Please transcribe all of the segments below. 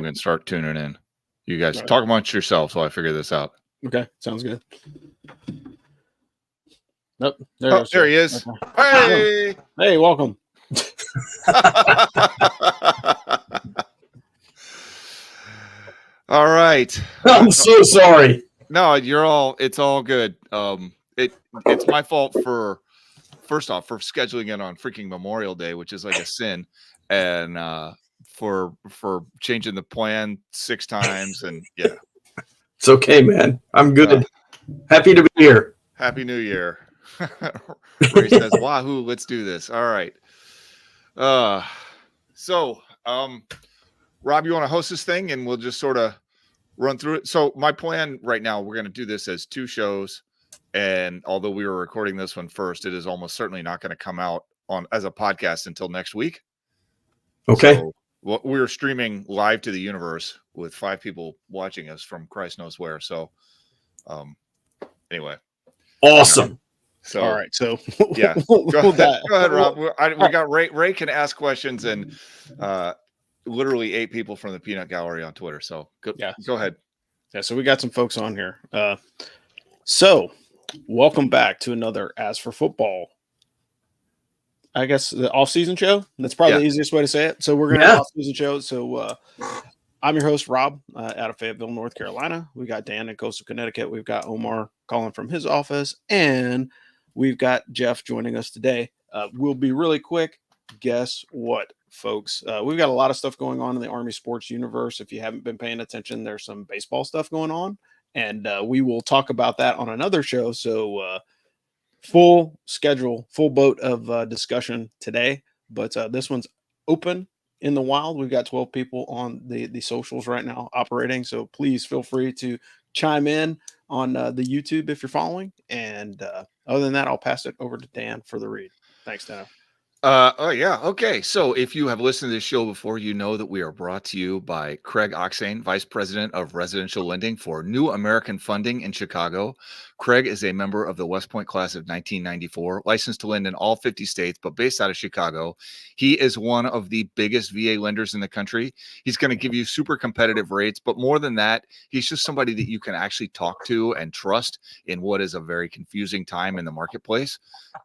can start tuning in. You guys talk amongst yourselves while I figure this out. Okay, sounds good. Nope. There he is. Okay. Hey, welcome. All right. I'm so sorry. No, it's all good. It's my fault for scheduling it on freaking Memorial Day, which is like a sin, and for changing the plan 6 times, and yeah. It's okay, man. I'm good. Happy to be here. Happy New Year. Ray says, "Wahoo, let's do this." All right. So, Rob, you want to host this thing, and we'll just sort of run through it. So, my plan right now, we're going to do this as 2 shows, and although we were recording this one first, it is almost certainly not going to come out as a podcast until next week. Okay. So, we were streaming live to the universe with 5 people watching us from Christ knows where. So, anyway. Awesome. So, all right. So, yeah. Go ahead, Rob. We got Ray. Ray can ask questions, and literally 8 people from the Peanut Gallery on Twitter. So, go ahead. Yeah. So we got some folks on here. So, welcome back to another As for Football. I guess the off-season show. That's probably the easiest way to say it. So we're going to have an off-season show. So I'm your host, Rob, out of Fayetteville, North Carolina. We got Dan in coastal Connecticut. We've got Omar calling from his office, and we've got Jeff joining us today. We'll be really quick. Guess what, folks? We've got a lot of stuff going on in the Army sports universe. If you haven't been paying attention, there's some baseball stuff going on, and we will talk about that on another show. So full schedule, full boat of discussion today, but this one's open in the wild. We've got 12 people on the socials right now operating, so please feel free to chime in on the YouTube if you're following. And other than that, I'll pass it over to Dan for the read. Thanks, Dan. Okay. So if you have listened to this show before, you know that we are brought to you by Craig Oxane, Vice President of Residential Lending for New American Funding in Chicago. Craig is a member of the West Point class of 1994, licensed to lend in all 50 states, but based out of Chicago. He is one of the biggest VA lenders in the country. He's going to give you super competitive rates, but more than that, he's just somebody that you can actually talk to and trust in what is a very confusing time in the marketplace.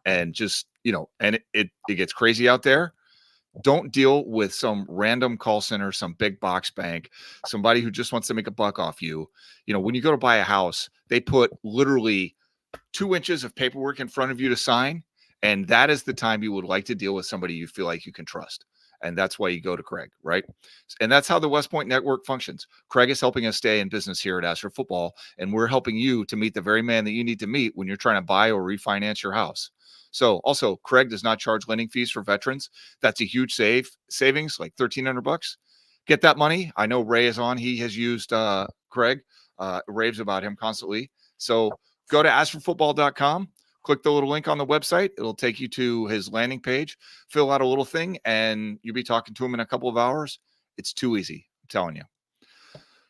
And just, and it gets crazy out there. Don't deal with some random call center, some big box bank, somebody who just wants to make a buck off you. When you go to buy a house, they put literally 2 inches of paperwork in front of you to sign. And that is the time you would like to deal with somebody you feel like you can trust. And that's why you go to Craig, right? And that's how the West Point Network functions. Craig is helping us stay in business here at As for Football, and we're helping you to meet the very man that you need to meet when you're trying to buy or refinance your house. So also, Craig does not charge lending fees for veterans. That's a huge savings, like $1,300. Get that money. I know Ray is on. He has used Craig, raves about him constantly. So go to asforfootball.com, click the little link on the website. It'll take you to his landing page. Fill out a little thing, and you'll be talking to him in a couple of hours. It's too easy, I'm telling you.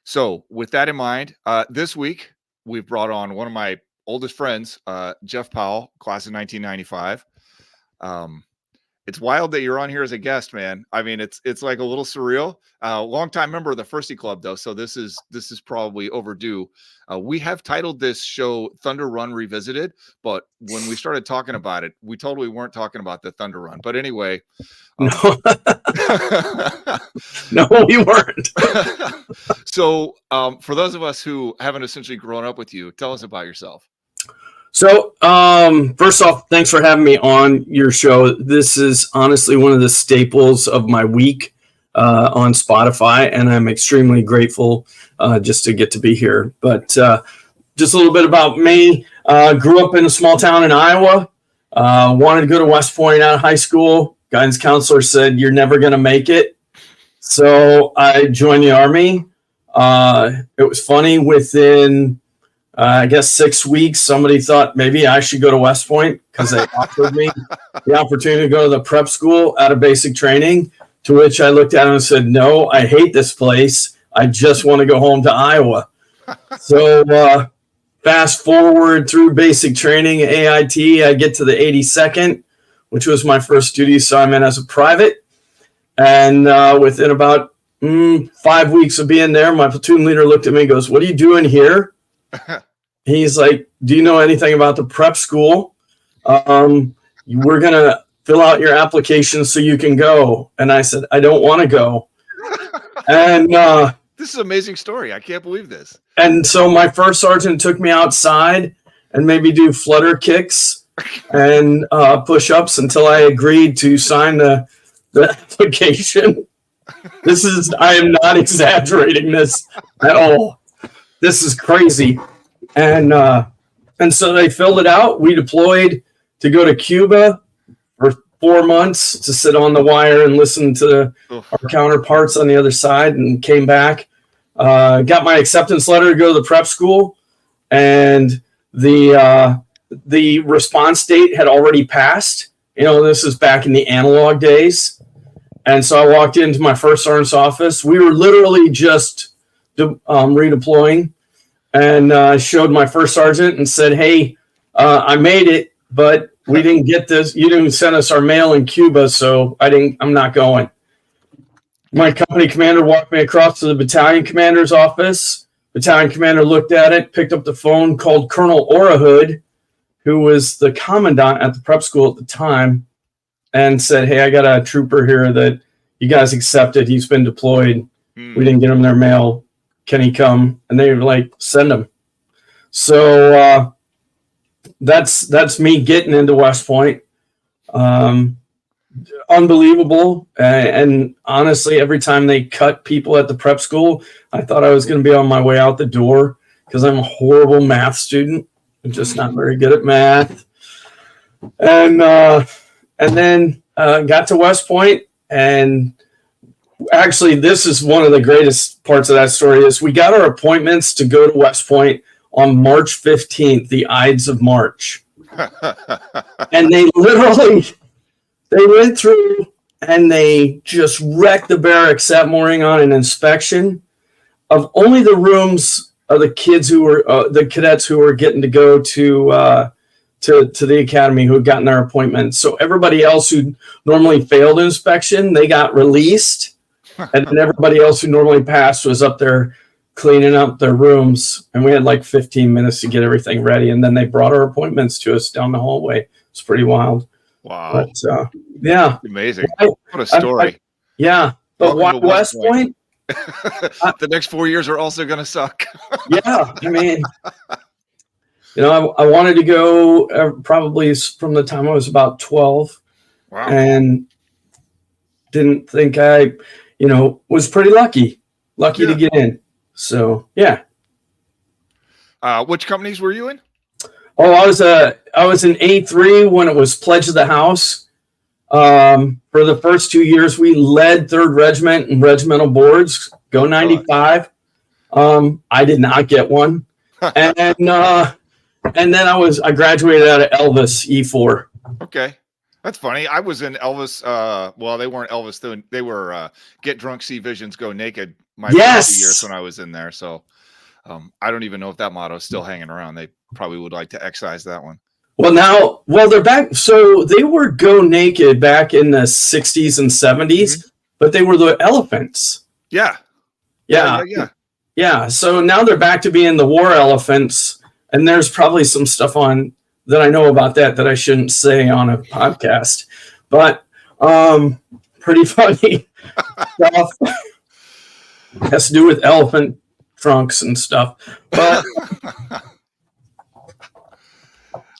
So with that in mind, this week, we've brought on one of my oldest friends, Jeff Powell, class of 1995. It's wild that you're on here as a guest, man. I mean, it's like a little surreal. Longtime member of the Firsty Club, though, so this is probably overdue. We have titled this show Thunder Run Revisited, but when we started talking about it, we totally weren't talking about the Thunder Run. But anyway, no, we weren't. So for those of us who haven't essentially grown up with you, tell us about yourself. So, first off, thanks for having me on your show. This is honestly one of the staples of my week on Spotify, and I'm extremely grateful just to get to be here. But just a little bit about me. Grew up in a small town in Iowa. Wanted to go to West Point out of high school. Guidance counselor said, "You're never going to make it." So I joined the Army. It was funny. Within I guess 6 weeks, somebody thought maybe I should go to West Point because they offered me the opportunity to go to the prep school out of basic training, to which I looked at them and said, "No, I hate this place. I just want to go home to Iowa." So fast forward through basic training, AIT, I get to the 82nd, which was my first duty assignment as a private. And within about 5 weeks of being there, my platoon leader looked at me and goes, "What are you doing here?" He's like, "Do you know anything about the prep school? We're going to fill out your application so you can go." And I said, "I don't want to go." And this is an amazing story. I can't believe this. And so my first sergeant took me outside and made me do flutter kicks and push-ups until I agreed to sign the application. I am not exaggerating this at all. This is crazy. And so they filled it out. We deployed to go to Cuba for 4 months to sit on the wire and listen to our counterparts on the other side, and came back. Got my acceptance letter to go to the prep school, and the response date had already passed. This is back in the analog days. And so I walked into my first sergeant's office. We were literally just redeploying, and showed my first sergeant and said, "Hey, I made it, but we didn't get this. You didn't send us our mail in Cuba, so I'm not going." My company commander walked me across to the battalion commander's office. Battalion commander looked at it, picked up the phone, called Colonel Orahood, who was the commandant at the prep school at the time, and said, "Hey, I got a trooper here that you guys accepted. He's been deployed. We didn't get him their mail. Can he come?" And they were like, "Send him." So that's me getting into West Point. Unbelievable. And honestly, every time they cut people at the prep school, I thought I was going to be on my way out the door, because I'm a horrible math student. I'm just not very good at math. And then got to West Point, and actually, this is one of the greatest parts of that story is we got our appointments to go to West Point on March 15th, the Ides of March. And they went through and they just wrecked the barracks that morning on an inspection of only the rooms of the kids who were the cadets who were getting to go to the academy, who had gotten their appointments. So everybody else who normally failed inspection, they got released. And then everybody else who normally passed was up there cleaning up their rooms. And we had like 15 minutes to get everything ready. And then they brought our appointments to us down the hallway. It's pretty wild. Wow. But, yeah. Amazing. What a story. Yeah. But West Point? The next 4 years are also going to suck. Yeah. I mean, I wanted to go probably from the time I was about 12. Wow. And didn't think I was pretty lucky to get in. So, yeah. Which companies were you in? Oh, I was in A3 when it was Pledge of the House. For the first 2 years, we led 3rd Regiment and regimental boards. Go 95. I did not get one. And then I graduated out of Elvis E4. Okay. That's funny. I was in Elvis. Well, they weren't Elvis. They were Get Drunk, See Visions, Go Naked. My first years when I was in there. So I don't even know if that motto is still hanging around. They probably would like to excise that one. Well, they're back. So they were Go Naked back in the 60s and 70s, but they were the Elephants. Yeah. So now they're back to being the War Elephants. And there's probably some stuff on that I know about that I shouldn't say on a podcast, but pretty funny stuff. Has to do with elephant trunks and stuff. But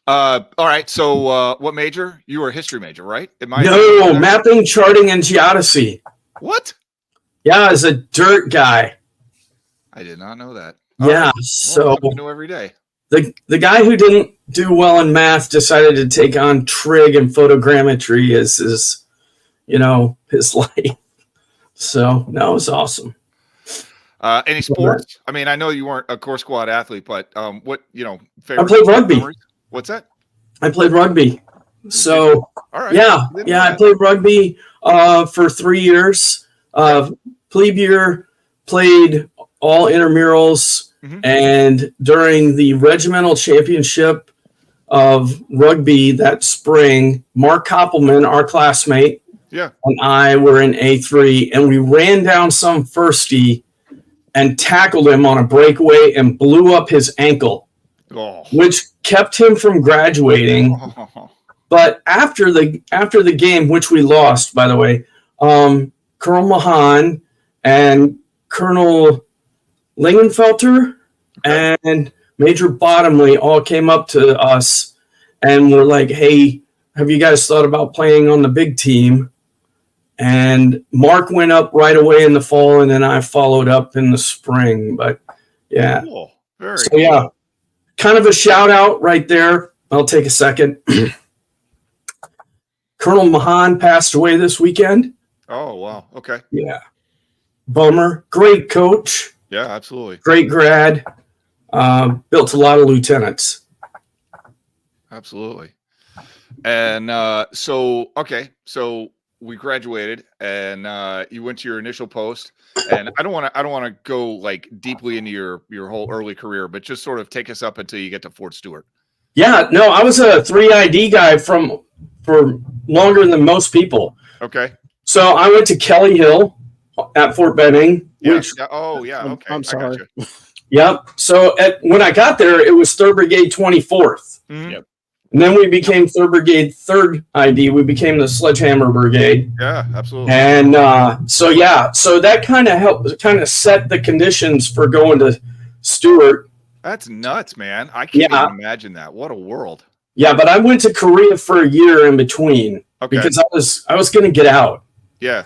all right. So what major? You were a history major, right? No, mapping, charting, and geodesy. What? Yeah, as a dirt guy. I did not know that. Yeah, right. so you know every day. The guy who didn't do well in math decided to take on trig and photogrammetry as his life. So that was awesome. Any sports? I mean, I know you weren't a core squad athlete, but what favorite? I played rugby. Memories? What's that? I played rugby. So all right. Yeah, I played rugby for 3 years. Plebe year, played all intramurals. And during the regimental championship of rugby that spring, Mark Koppelman, our classmate, Yeah. and I were in A3, and we ran down some firstie and tackled him on a breakaway and blew up his ankle, which kept him from graduating. But after the game, which we lost, by the way, Colonel Mahan and Colonel Lingenfelter and Major Bottomley all came up to us and were like, hey, have you guys thought about playing on the big team? And Mark went up right away in the fall, and then I followed up in the spring. But, yeah. Cool. Very so, cool. yeah, kind of a shout-out right there. I'll take a second. Colonel Mahan passed away this weekend. Oh, wow. Okay. Yeah. Bummer. Great coach. Yeah, absolutely. Great grad. Built a lot of lieutenants. Absolutely. And so we graduated, and you went to your initial post. And I don't want to go like deeply into your whole early career, but just sort of take us up until you get to Fort Stewart. Yeah, no, I was a 3ID guy for longer than most people. Okay. So I went to Kelly Hill at Fort Benning. Yeah. Oh, yeah. Okay. I'm sorry. I gotcha. Yep. So when I got there, it was 3rd Brigade 24th. Mm-hmm. Yep. And then we became 3rd Brigade 3rd ID. We became the Sledgehammer Brigade. Yeah, absolutely. And so that kind of helped, kind of set the conditions for going to Stewart. That's nuts, man. I can't even imagine that. What a world. Yeah, but I went to Korea for a year in between because I was going to get out. Yeah.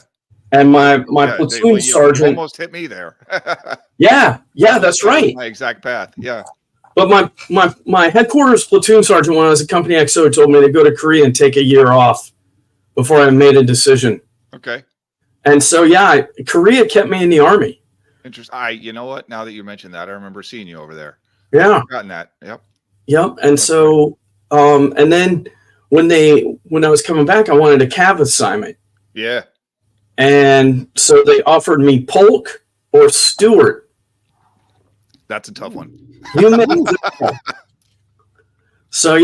And my platoon sergeant almost hit me there. yeah, that's right. My exact path. Yeah. But my headquarters platoon sergeant, when I was a company XO, told me to go to Korea and take a year off before I made a decision. Okay. And so Korea kept me in the Army. Interesting. You know what? Now that you mentioned that, I remember seeing you over there. Yeah. I've forgotten that. Yep. And so and then when I was coming back, I wanted a cav assignment. Yeah. And so they offered me Polk or Stewart. That's a tough one. So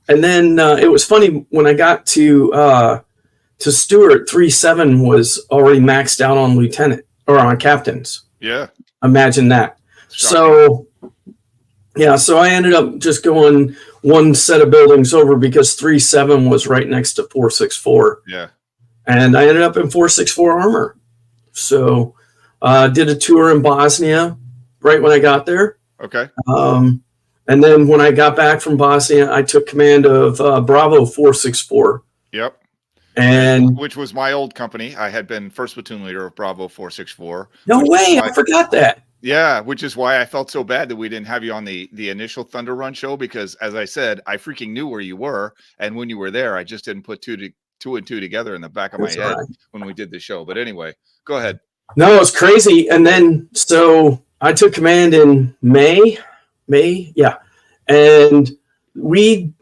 and then it was funny when I got to Stewart. 3-7 was already maxed out on lieutenant or on captains. Yeah, imagine that. Shocking. So I ended up just going one set of buildings over because 3-7 was right next to 464. Yeah. And I ended up in 464 armor. So did a tour in Bosnia right when I got there. Okay. And then when I got back from Bosnia, I took command of Bravo 464. Yep. And which was my old company. I had been first platoon leader of Bravo 464. No way. I forgot that. Yeah, which is why I felt so bad that we didn't have you on the initial Thunder Run show, because as I said, I freaking knew where you were. And when you were there, I just didn't put two and two together in the back of my head when we did the show. But anyway, go ahead. No, it's crazy. And then, so I took command in May. Yeah. And we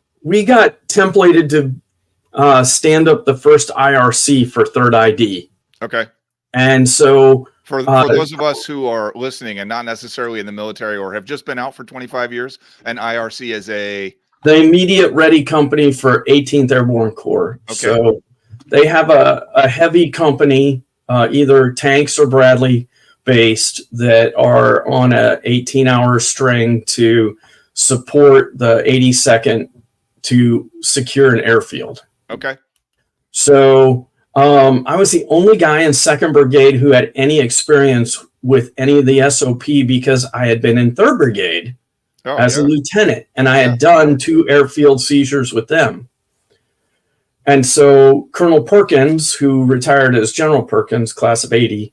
got templated to stand up the first IRC for 3rd ID. Okay. And so for those of us who are listening and not necessarily in the military or have just been out for 25 years, an IRC is the immediate ready company for 18th Airborne Corps. Okay. So they have a heavy company, either tanks or Bradley based, that are on a 18-hour string to support the 82nd to secure an airfield. Okay. So I was the only guy in 2nd Brigade who had any experience with any of the SOP because I had been in 3rd Brigade as a lieutenant, and I had done 2 airfield seizures with them. And so Colonel Perkins, who retired as General Perkins, class of 80,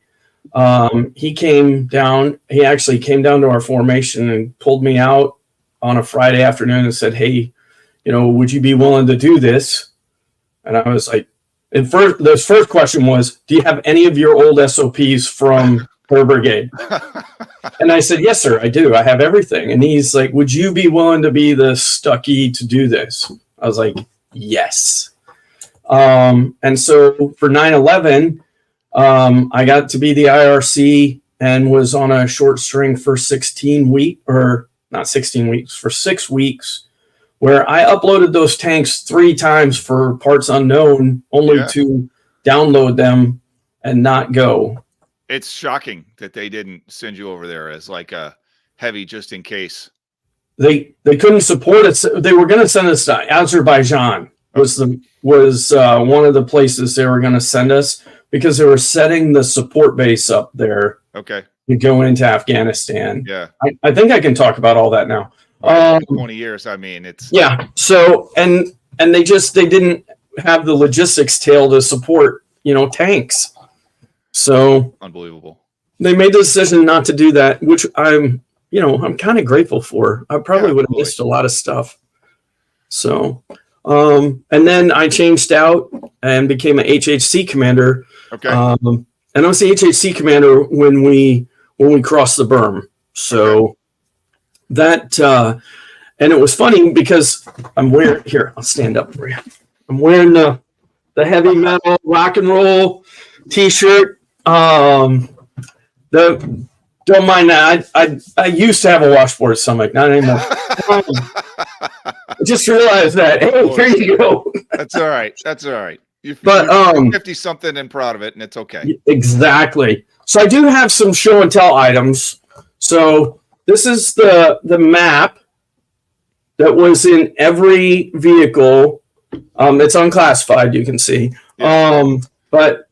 he came down. He actually came down to our formation and pulled me out on a Friday afternoon and said, "Hey, would you be willing to do this?" And I was like, the first question was, "Do you have any of your old SOPs from her brigade?" And I said, "Yes, sir, I do. I have everything." And he's like, "Would you be willing to be the stucky to do this?" I was like, "Yes." And so for 9/11, I got to be the IRC and was on a short string for 6 weeks, where I uploaded those tanks 3 times for parts unknown, only to download them and not go. It's shocking that they didn't send you over there as like a heavy just in case. They couldn't support it. They were going to send us to Azerbaijan. Was one of the places they were going to send us because they were setting the support base up there. Okay. To go into Afghanistan. Yeah. I think I can talk about all that now. 20 years. I mean, it's So and they didn't have the logistics tail to support, tanks. So unbelievable. They made the decision not to do that, which I'm kind of grateful for. I probably would have missed a lot of stuff. So, and then I changed out and became an HHC commander. Okay. And I was the HHC commander when we crossed the berm. So that, and it was funny because I'm wearing, here, I'll stand up for you. I'm wearing the heavy metal rock and roll t-shirt. Don't mind that. I used to have a washboard stomach, not anymore. I just realized that. Hey, here you go. That's all right. You're 50 something and proud of it, and it's okay. Exactly. So I do have some show and tell items. So this is the map that was in every vehicle. It's unclassified, you can see. Yeah. But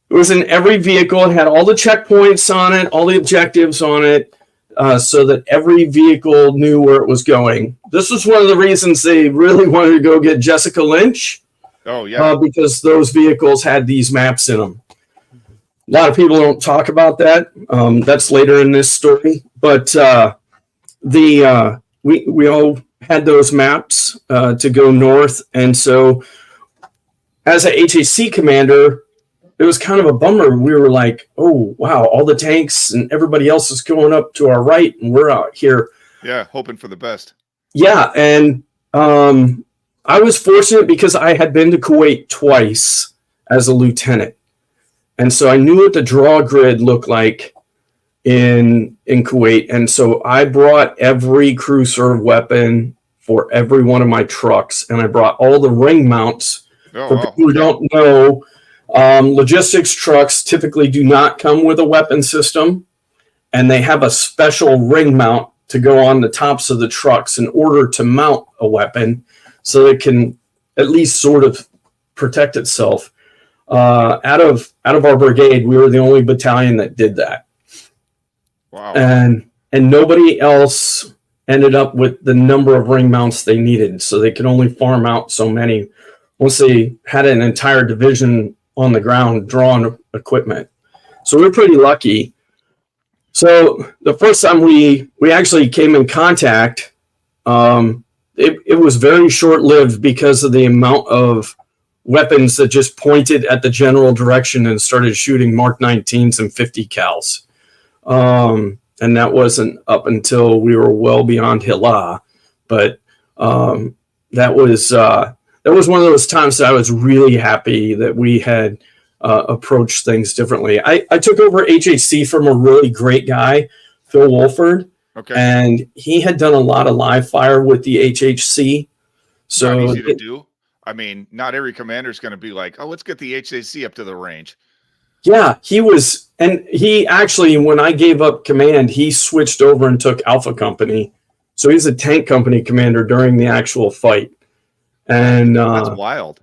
it was in every vehicle. It had all the checkpoints on it, all the objectives on it, so that every vehicle knew where it was going. This was one of the reasons they really wanted to go get Jessica Lynch. Oh, yeah. Because those vehicles had these maps in them. A lot of people don't talk about that. That's later in this story. But we all had those maps to go north. And so as a HAC commander, it was kind of a bummer. We were like, oh, wow, all the tanks and everybody else is going up to our right, and we're out here. Yeah, hoping for the best. Yeah, and I was fortunate because I had been to Kuwait twice as a lieutenant. And so I knew what the draw grid looked like in Kuwait. And so I brought every crew serve weapon for every one of my trucks. And I brought all the ring mounts. For people who don't know, logistics trucks typically do not come with a weapon system. And they have a special ring mount to go on the tops of the trucks in order to mount a weapon so it can at least sort of protect itself. Out of our brigade, we were the only battalion that did that. Wow. And nobody else ended up with the number of ring mounts they needed, so they could only farm out so many once they had an entire division on the ground drawing equipment. So we're pretty lucky. So the first time we actually came in contact, it was very short-lived because of the amount of weapons that just pointed at the general direction and started shooting Mark 19s and 50 cals. And that wasn't up until we were well beyond Hila. But that was one of those times that I was really happy that we had approached things differently. I took over HHC from a really great guy, Phil Wolford. Okay. And he had done a lot of live fire with the HHC. So not easy to do. I mean, not every commander is going to be like, oh, let's get the HAC up to the range. Yeah, he was. And he actually, when I gave up command, he switched over and took Alpha Company. So he's a tank company commander during the actual fight. And that's wild.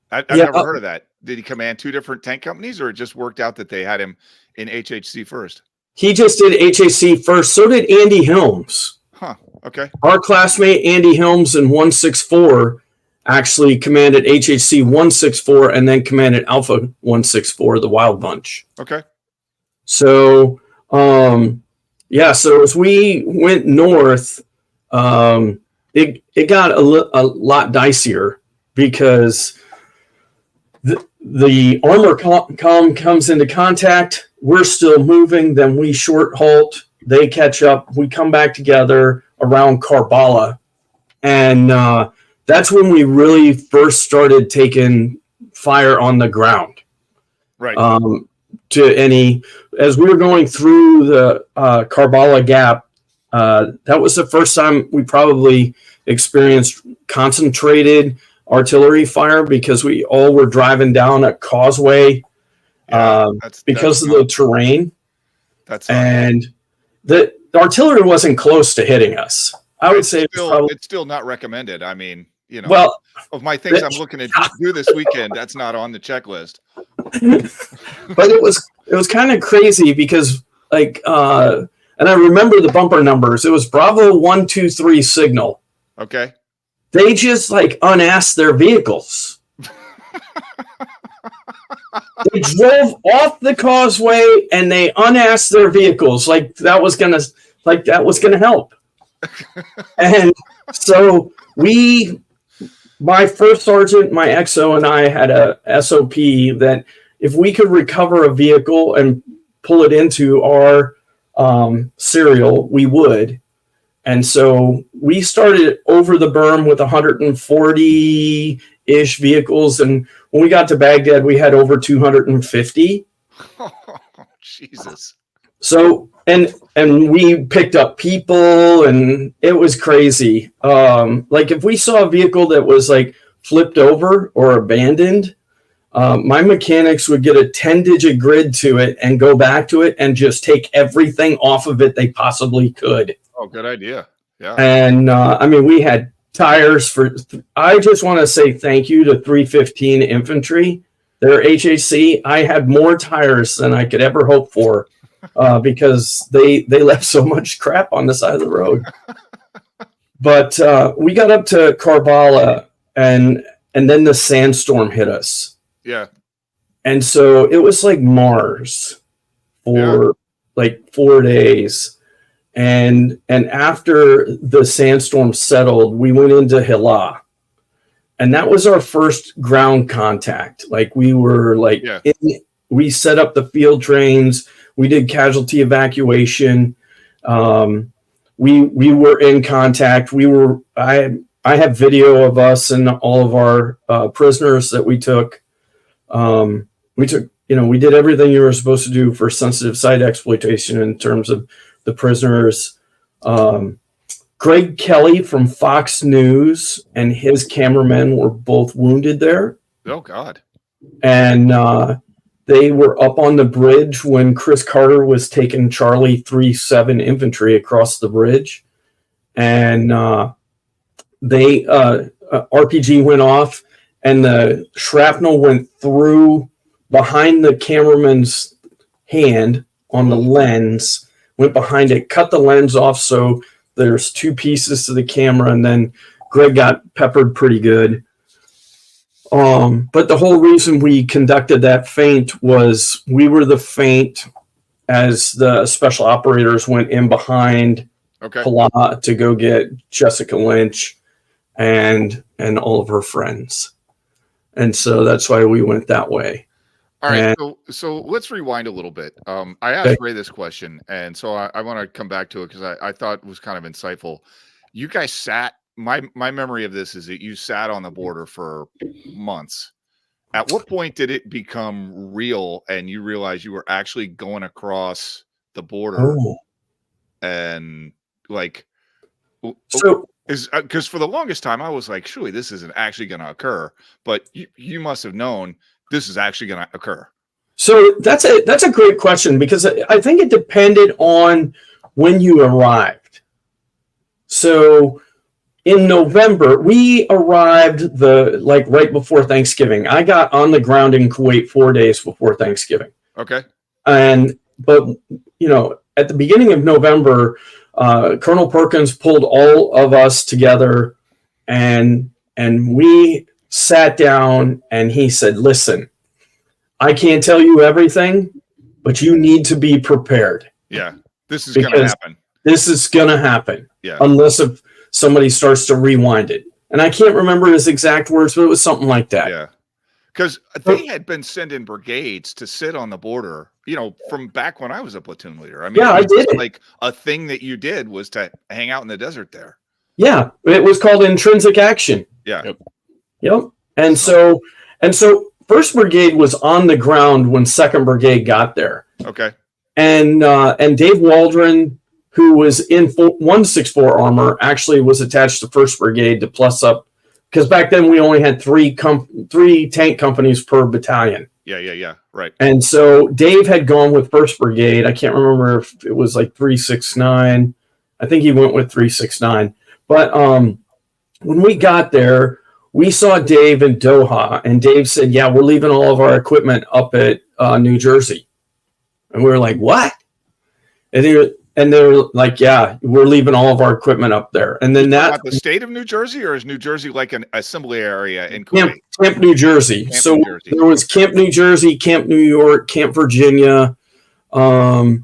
I've never heard of that. Did he command two different tank companies, or it just worked out that they had him in HHC first? He just did HAC first. So did Andy Helms. Huh. Okay. Our classmate Andy Helms in 164 actually commanded HHC 164 and then commanded Alpha 164, the Wild Bunch. Okay. So, so as we went north, it got a lot dicier because the armor column comes into contact. We're still moving. Then we short halt. They catch up. We come back together around Karbala. And that's when we really first started taking fire on the ground. Right. As we were going through the Karbala Gap, that was the first time we probably experienced concentrated artillery fire because we all were driving down a causeway because of the terrain. And the artillery wasn't close to hitting us. I would say it's still not recommended. I mean, well, of my things I'm looking to do this weekend, that's not on the checklist. But it was kind of crazy because and I remember the bumper numbers. It was Bravo 123 signal. Okay. They just unasked their vehicles. They drove off the causeway and they unasked their vehicles like that was gonna help. And so my first sergeant, my XO, and I had a SOP that if we could recover a vehicle and pull it into our serial, we would. And so we started over the berm with 140-ish vehicles. And when we got to Baghdad, we had over 250. Oh, Jesus. So, and we picked up people and it was crazy. If we saw a vehicle that was flipped over or abandoned, my mechanics would get a 10-digit grid to it and go back to it and just take everything off of it they possibly could. Oh, good idea. Yeah. And we had tires I just want to say thank you to 315 Infantry. Their HAC. I had more tires than I could ever hope for because they left so much crap on the side of the road. But we got up to Karbala and then the sandstorm hit us. Yeah. And so it was like Mars for 4 days. And after the sandstorm settled, we went into Hila. And that was our first ground contact. We were we set up the field trains. We did casualty evacuation. We were in contact. I have video of us and all of our prisoners that we took. We did everything you were supposed to do for sensitive site exploitation in terms of the prisoners. Greg Kelly from Fox News and his cameramen were both wounded there. Oh, God. And they were up on the bridge when Chris Carter was taking Charlie 37 infantry across the bridge. And RPG went off and the shrapnel went through behind the cameraman's hand on the lens, went behind it, cut the lens off. So there's two pieces to the camera. And then Greg got peppered pretty good. But the whole reason we conducted that feint was we were the feint as the special operators went in behind Pala to go get Jessica Lynch and all of her friends. And so that's why we went that way. All right, so let's rewind a little bit. I asked Ray this question, and so I want to come back to it because I thought it was kind of insightful. You guys sat. My memory of this is that you sat on the border for months. At what point did it become real, and you realized you were actually going across the border? And because for the longest time I was like, surely this isn't actually going to occur, but you must have known this is actually going to occur. So that's a great question because I think it depended on when you arrived. So in November, we arrived right before Thanksgiving. I got on the ground in Kuwait 4 days before Thanksgiving. Okay. But at the beginning of November, Colonel Perkins pulled all of us together and we sat down and he said, listen, I can't tell you everything, but you need to be prepared. Yeah, this is going to happen. This is going to happen. Yeah. Unless if somebody starts to rewind it. And I can't remember his exact words, but it was something like that. Yeah. Because they had been sending brigades to sit on the border, from back when I was a platoon leader. I mean, I did it. Like a thing that you did was to hang out in the desert there. Yeah, it was called intrinsic action. Yeah. Yep. And so First Brigade was on the ground when Second Brigade got there. Okay. And Dave Waldron, who was in 164 armor, actually was attached to First Brigade to plus up because back then we only had three tank companies per battalion. Yeah. Right. And so Dave had gone with 1st Brigade. I can't remember if it was like 369. I think he went with 369. But when we got there, we saw Dave in Doha, and Dave said, "Yeah, we're leaving all of our equipment up at New Jersey." And we were like, "What?" And they were like, "Yeah, we're leaving all of our equipment up there." And then that the state of New Jersey, or is New Jersey like an assembly area in Kuwait? Camp New Jersey. New Jersey. There was Camp New Jersey, Camp New York, Camp Virginia. I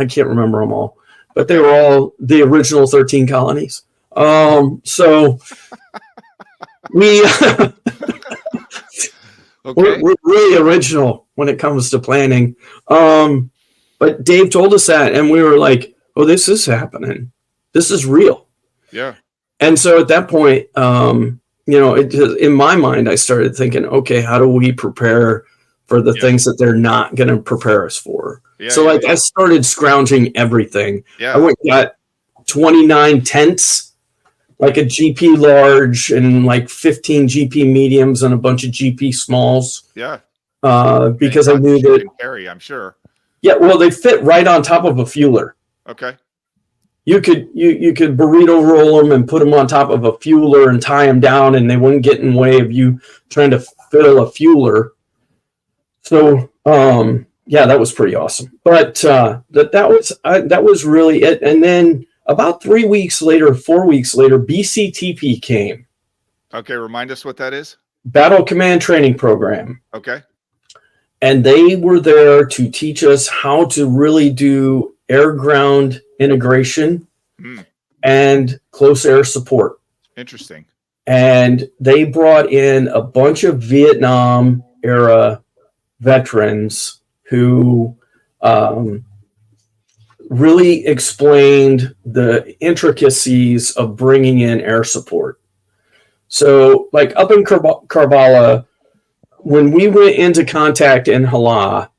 can't remember them all, but they were all the original 13 colonies. So we we're really original when it comes to planning. But Dave told us that, and we were like, "Oh, this is happening. This is real." Yeah. And so at that point, in my mind, I started thinking, okay, how do we prepare for the things that they're not going to prepare us for? I started scrounging everything. Yeah. I went and got 29 tents, like a GP large and like 15 GP mediums and a bunch of GP smalls. Yeah. Because I knew that carry, I'm sure. Yeah, well, they fit right on top of a fueler. Okay. You could burrito roll them and put them on top of a fueler and tie them down, and they wouldn't get in the way of you trying to fill a fueler. So, that was pretty awesome. But that was really it. And then about 4 weeks later, BCTP came. Okay, remind us what that is. Battle Command Training Program. Okay. And they were there to teach us how to really do air-ground integration and close air support. Interesting. And they brought in a bunch of Vietnam-era veterans who really explained the intricacies of bringing in air support. So, like up in Karbala, when we went into contact in Hala,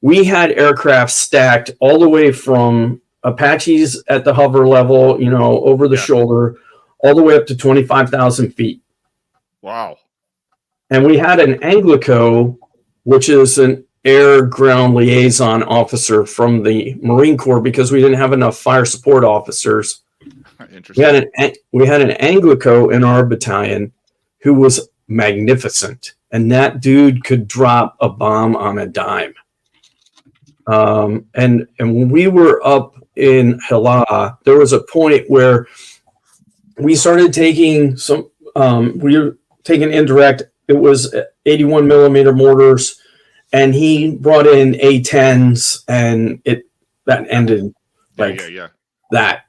we had aircraft stacked all the way from Apaches at the hover level, over the shoulder, all the way up to 25,000 feet. Wow. And we had an Anglico, which is an air-ground liaison officer from the Marine Corps, because we didn't have enough fire support officers. Interesting. We had an Anglico in our battalion who was magnificent. And that dude could drop a bomb on a dime. And when we were up in Hala, there was a point where we started taking we were taking indirect. It was 81 millimeter mortars, and he brought in A10s, and that ended that.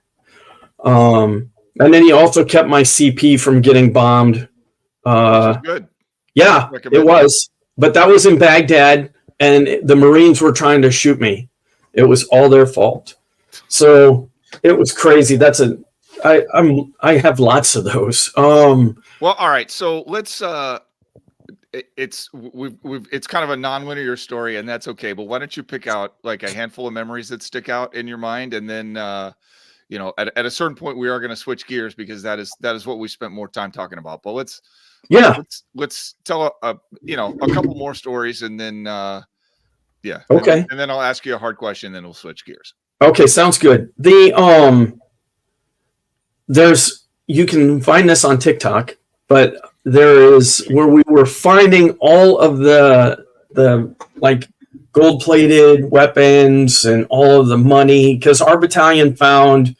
And then he also kept my CP from getting bombed. Good. Yeah, it was. But that was in Baghdad, and the Marines were trying to shoot me. It was all their fault. So it was crazy. I have lots of those. Well, all right. So let's it's kind of a non-linear story, and that's okay. But why don't you pick out like a handful of memories that stick out in your mind, and then at a certain point we are going to switch gears, because that is what we spent more time talking about. But let's tell a couple more stories, and then okay, and then I'll ask you a hard question, and then we'll switch gears. Okay, sounds good. You can find this on TikTok, but there is where we were finding all of the like gold-plated weapons and all of the money, because our battalion found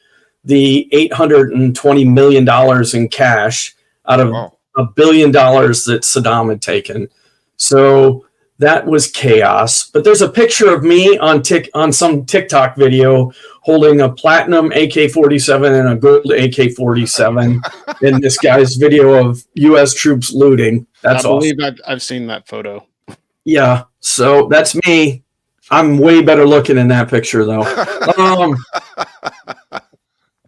the $820 million in cash out of $1 billion that Saddam had taken. So that was chaos. But there's a picture of me on some TikTok video holding a platinum AK-47 and a gold AK-47 in this guy's video of U.S. troops looting. That's awesome. I believe I've seen that photo. Yeah, so that's me. I'm way better looking in that picture, though.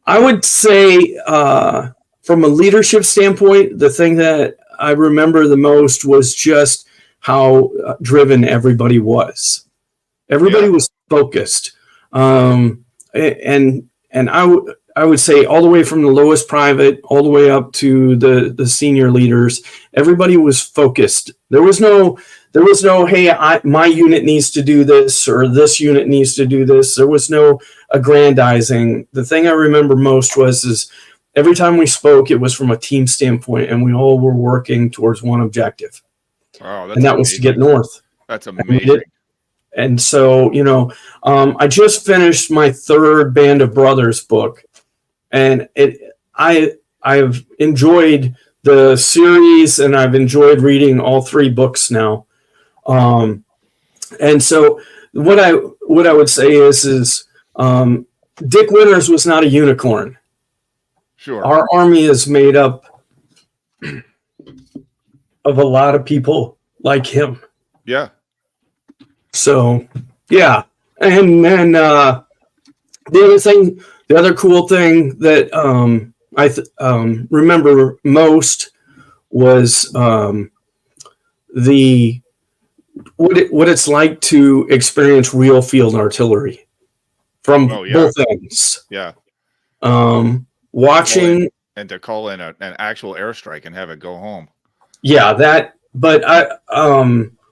I would say, from a leadership standpoint, the thing that I remember the most was just how driven everybody was. Everybody was focused. And I would say all the way from the lowest private all the way up to the senior leaders, everybody was focused. There was no, hey, my unit needs to do this or this unit needs to do this. There was no aggrandizing. The thing I remember most is every time we spoke, it was from a team standpoint, and we all were working towards one objective. Wow, and that was to get north. That's amazing. And so, I just finished my third Band of Brothers book, and I've enjoyed the series, and I've enjoyed reading all three books now. And so, what I would say is Dick Winters was not a unicorn. Sure, our army is made up of a lot of people like him. Yeah. So, yeah. And then the other cool thing that I remember most was what it's like to experience real field artillery from both ends. Yeah. Watching and to call in an actual airstrike and have it go home. Yeah, that. But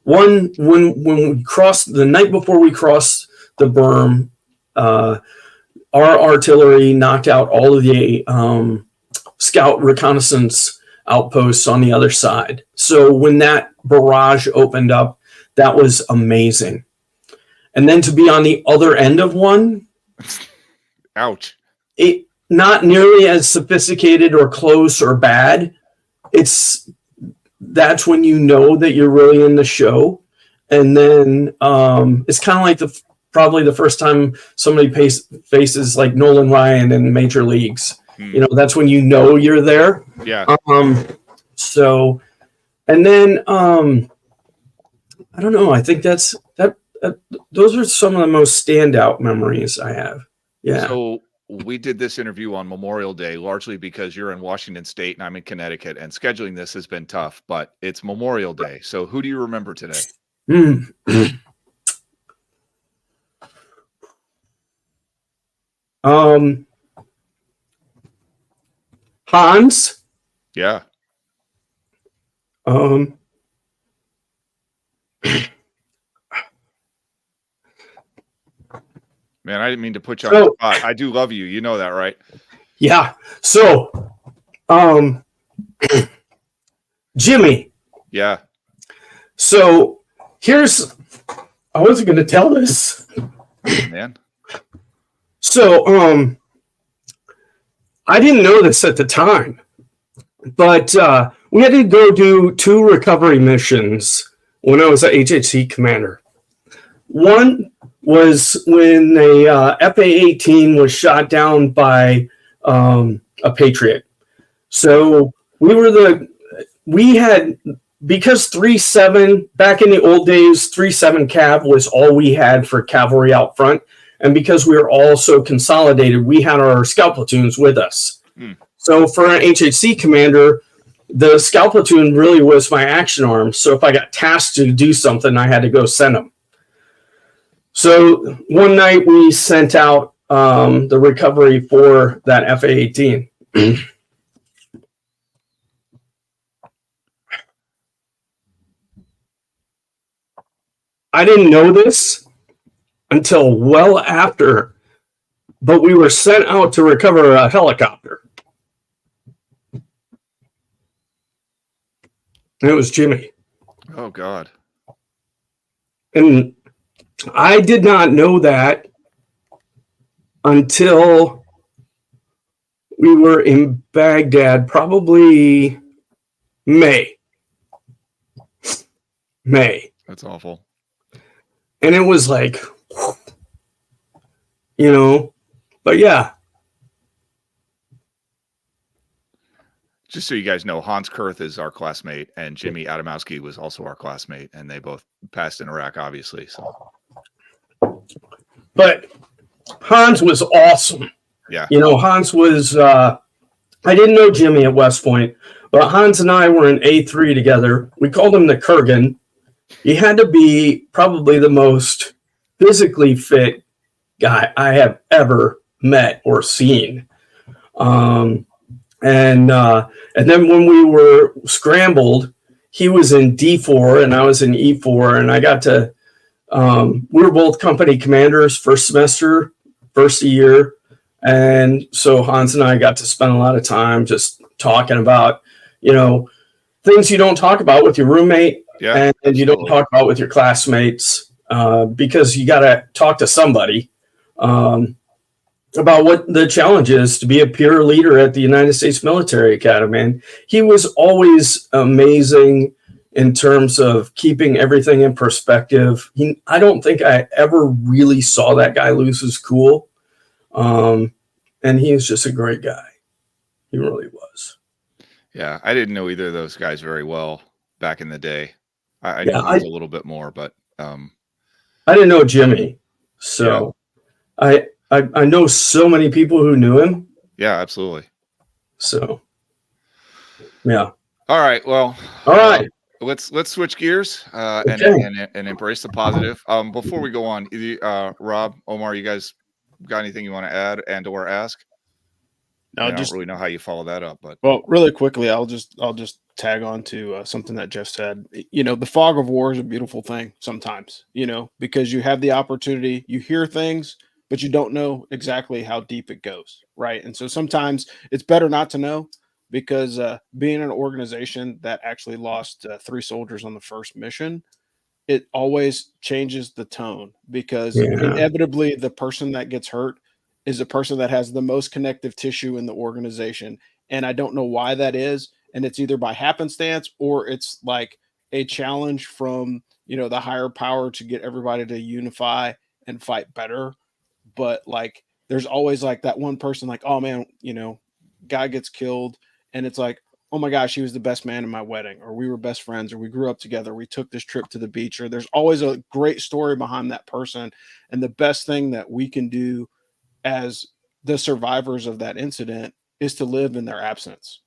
when we crossed the night before we crossed the berm, our artillery knocked out all of the scout reconnaissance outposts on the other side. So when that barrage opened up, that was amazing. And then to be on the other end of one, ouch! It not nearly as sophisticated or close or bad. That's when you know that you're really in the show. And then it's kind of like probably the first time somebody faces like Nolan Ryan in major leagues. That's when you know you're there. Yeah. So, and then I don't know. I think those are some of the most standout memories I have. Yeah. So we did this interview on Memorial Day, largely because you're in Washington State and I'm in Connecticut, and scheduling this has been tough, but it's Memorial Day. So who do you remember today? Hans. Yeah. Man, I didn't mean to put you on the spot. I do love you. You know that, right? Yeah. So, Jimmy. Yeah. So I wasn't going to tell this. Man. So, I didn't know this at the time, but we had to go do 2 recovery missions when I was a HHC commander. One was when a FA-18 was shot down by a Patriot. So because 3-7, back in the old days, 3-7 Cav was all we had for cavalry out front. And because we were all so consolidated, we had our scout platoons with us. So for an HHC commander, the scout platoon really was my action arm. So if I got tasked to do something, I had to go send them. So one night we sent out the recovery for that FA-18. I didn't know this until well after, but we were sent out to recover a helicopter. And it was Jimmy. Oh, God. And I did not know that until we were in Baghdad, probably May. That's awful. And it was like, but yeah. Just so you guys know, Hans Kurth is our classmate, and Jimmy Adamowski was also our classmate, and they both passed in Iraq, obviously. So, but Hans was awesome. Yeah. Hans was, I didn't know Jimmy at West Point, but Hans and I were in A3 together. We called him the Kurgan. He had to be probably the most physically fit guy I have ever met or seen. And then when we were scrambled, he was in D4 and I was in E4, and I got to. We were both company commanders first semester, first year, and so Hans and I got to spend a lot of time just talking about, things you don't talk about with your roommate, and you don't talk about with your classmates, because you got to talk to somebody about what the challenge is to be a peer leader at the United States Military Academy. And he was always amazing in terms of keeping everything in perspective. I don't think I ever really saw that guy lose his cool. And he was just a great guy. He really was. Yeah, I didn't know either of those guys very well back in the day. I knew he was a little bit more, but I didn't know Jimmy. So I know so many people who knew him. Yeah, absolutely. So, yeah. All right. Well, all right. Let's switch gears and embrace the positive. Before we go on, Rob, Omar, you guys got anything you want to add and or ask? No, I don't really know how you follow that up, but really quickly, I'll just tag on to something that Jeff said. The fog of war is a beautiful thing sometimes. Because you have the opportunity, you hear things, but you don't know exactly how deep it goes, right? And so sometimes it's better not to know, because being an organization that actually lost 3 soldiers on the first mission, it always changes the tone, because inevitably the person that gets hurt is the person that has the most connective tissue in the organization. And I don't know why that is. And it's either by happenstance or it's like a challenge from, the higher power to get everybody to unify and fight better. But like, there's always like that one person like, oh man, guy gets killed. And it's like, oh my gosh, he was the best man in my wedding, or we were best friends, or we grew up together. We took this trip to the beach, or there's always a great story behind that person. And the best thing that we can do as the survivors of that incident is to live in their absence,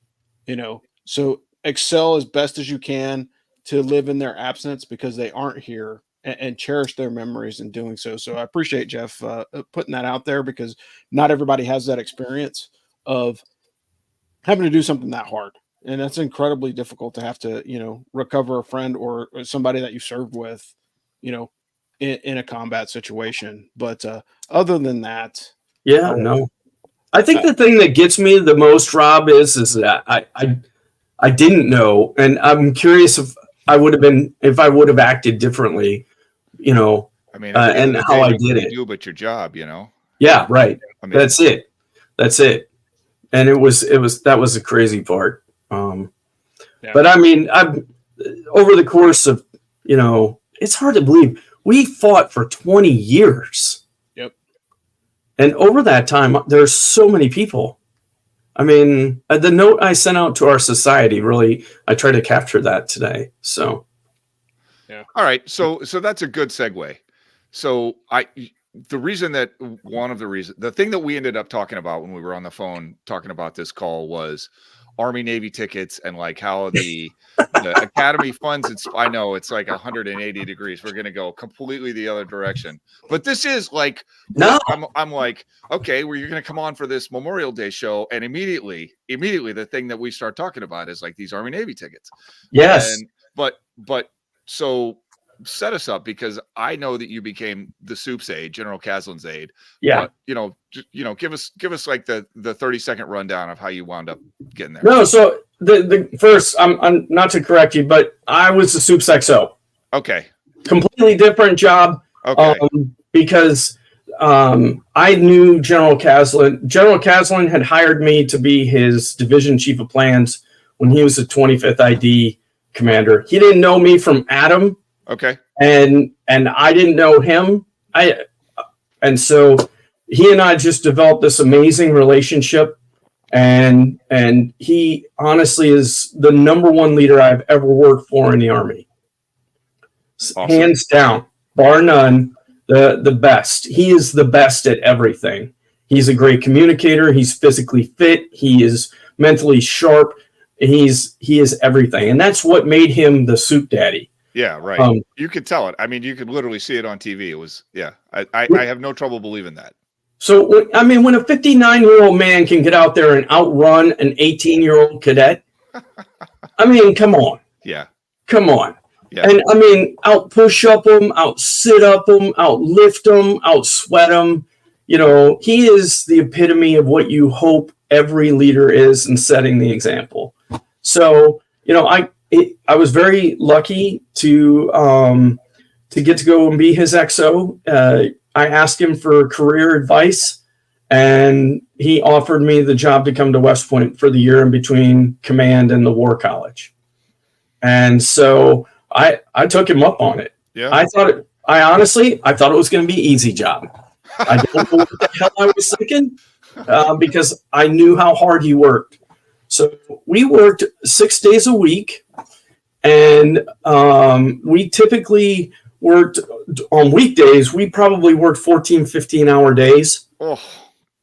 so excel as best as you can to live in their absence, because they aren't here, and cherish their memories in doing so. So I appreciate Jeff putting that out there, because not everybody has that experience of having to do something that hard. And that's incredibly difficult to have to, recover a friend or somebody that you served with, in a combat situation. But other than that, no. I think the thing that gets me the most, Rob, is that I didn't know, and I'm curious if I would have acted differently, I mean, and how I did it. Do but your job, Yeah, right. I mean, that's it. And that was the crazy part. But I mean, over the course of, it's hard to believe we fought for 20 years. Yep. And over that time, there's so many people. I mean, the note I sent out to our society, really, I try to capture that today. So, yeah. All right. So that's a good segue. So the thing that we ended up talking about when we were on the phone talking about this call was Army Navy tickets, and like how the Academy funds it's I know it's like 180 degrees. We're gonna go completely the other direction. But this is like I'm like, okay, well, you're gonna come on for this Memorial Day show, and immediately the thing that we start talking about is like these Army Navy tickets. Yes. But so set us up, because I know that you became the Soup's aide, General Caslin's aide. Yeah. But, give us like the 30-second rundown of how you wound up getting there. No, so the first, I'm not to correct you, but I was the Soup's XO. Okay. Completely different job. Okay. Because I knew General Caslin. General Caslin had hired me to be his division chief of plans when he was the 25th ID commander. He didn't know me from Adam. Okay. And I didn't know him. And so he and I just developed this amazing relationship. And he honestly is the number one leader I've ever worked for in the Army. Awesome. Hands down, bar none, the best. He is the best at everything. He's a great communicator. He's physically fit. He is mentally sharp. He is everything. And that's what made him the Soup Daddy. Yeah, right. You could tell it. I mean, you could literally see it on TV. It was, I have no trouble believing that. So, I mean, when a 59-year-old man can get out there and outrun an 18-year-old cadet, I mean, come on. Yeah. Come on. Yeah. And, I mean, out push up them, out sit up them, out lift them, out sweat them. You know, he is the epitome of what you hope every leader is in setting the example. So, you know, I was very lucky to get to go and be his XO. I asked him for career advice, and he offered me the job to come to West Point for the year in between command and the War College. And so I took him up on it. Yeah. I honestly thought it was going to be an easy job. I don't know what the hell I was thinking because I knew how hard he worked. So we worked 6 days a week, and we typically worked on weekdays. We probably worked 14, 15-hour days. Oh,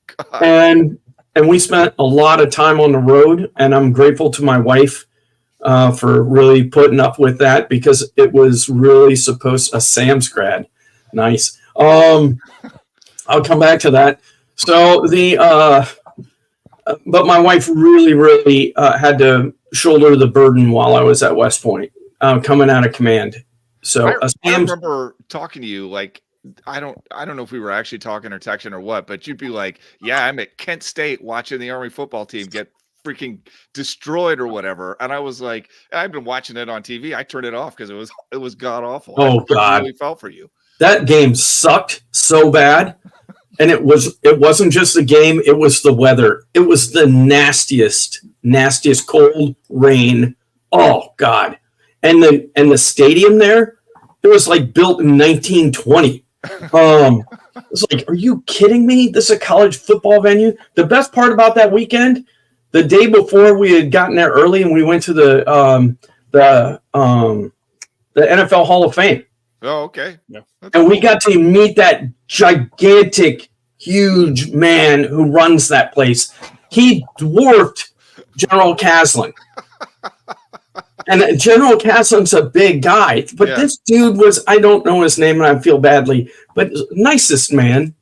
God. And we spent a lot of time on the road, and I'm grateful to my wife for really putting up with that because it was really a Sam's grad. Nice. I'll come back to that. So but my wife really had to shoulder the burden while I was at West Point, coming out of command. So I remember talking to you, like, I don't know if we were actually talking or texting or what, but you'd be like, yeah, I'm at Kent State watching the Army football team get freaking destroyed or whatever. And I was like, I've been watching it on TV. I turned it off because it was god awful. Oh, God. I really felt for you. That game sucked so bad. And it wasn't just the game, it was the weather. It was the nastiest cold rain. Oh, God. And the stadium there, it was like built in 1920. It's like, are you kidding me? This is a college football venue. The best part about that weekend, the day before we had gotten there early and we went to the NFL Hall of Fame. Oh, okay. Yeah. And we got to meet that gigantic, huge man who runs that place. He dwarfed General Caslin. And General Caslin's a big guy, but This dude was, I don't know his name and I feel badly, but nicest man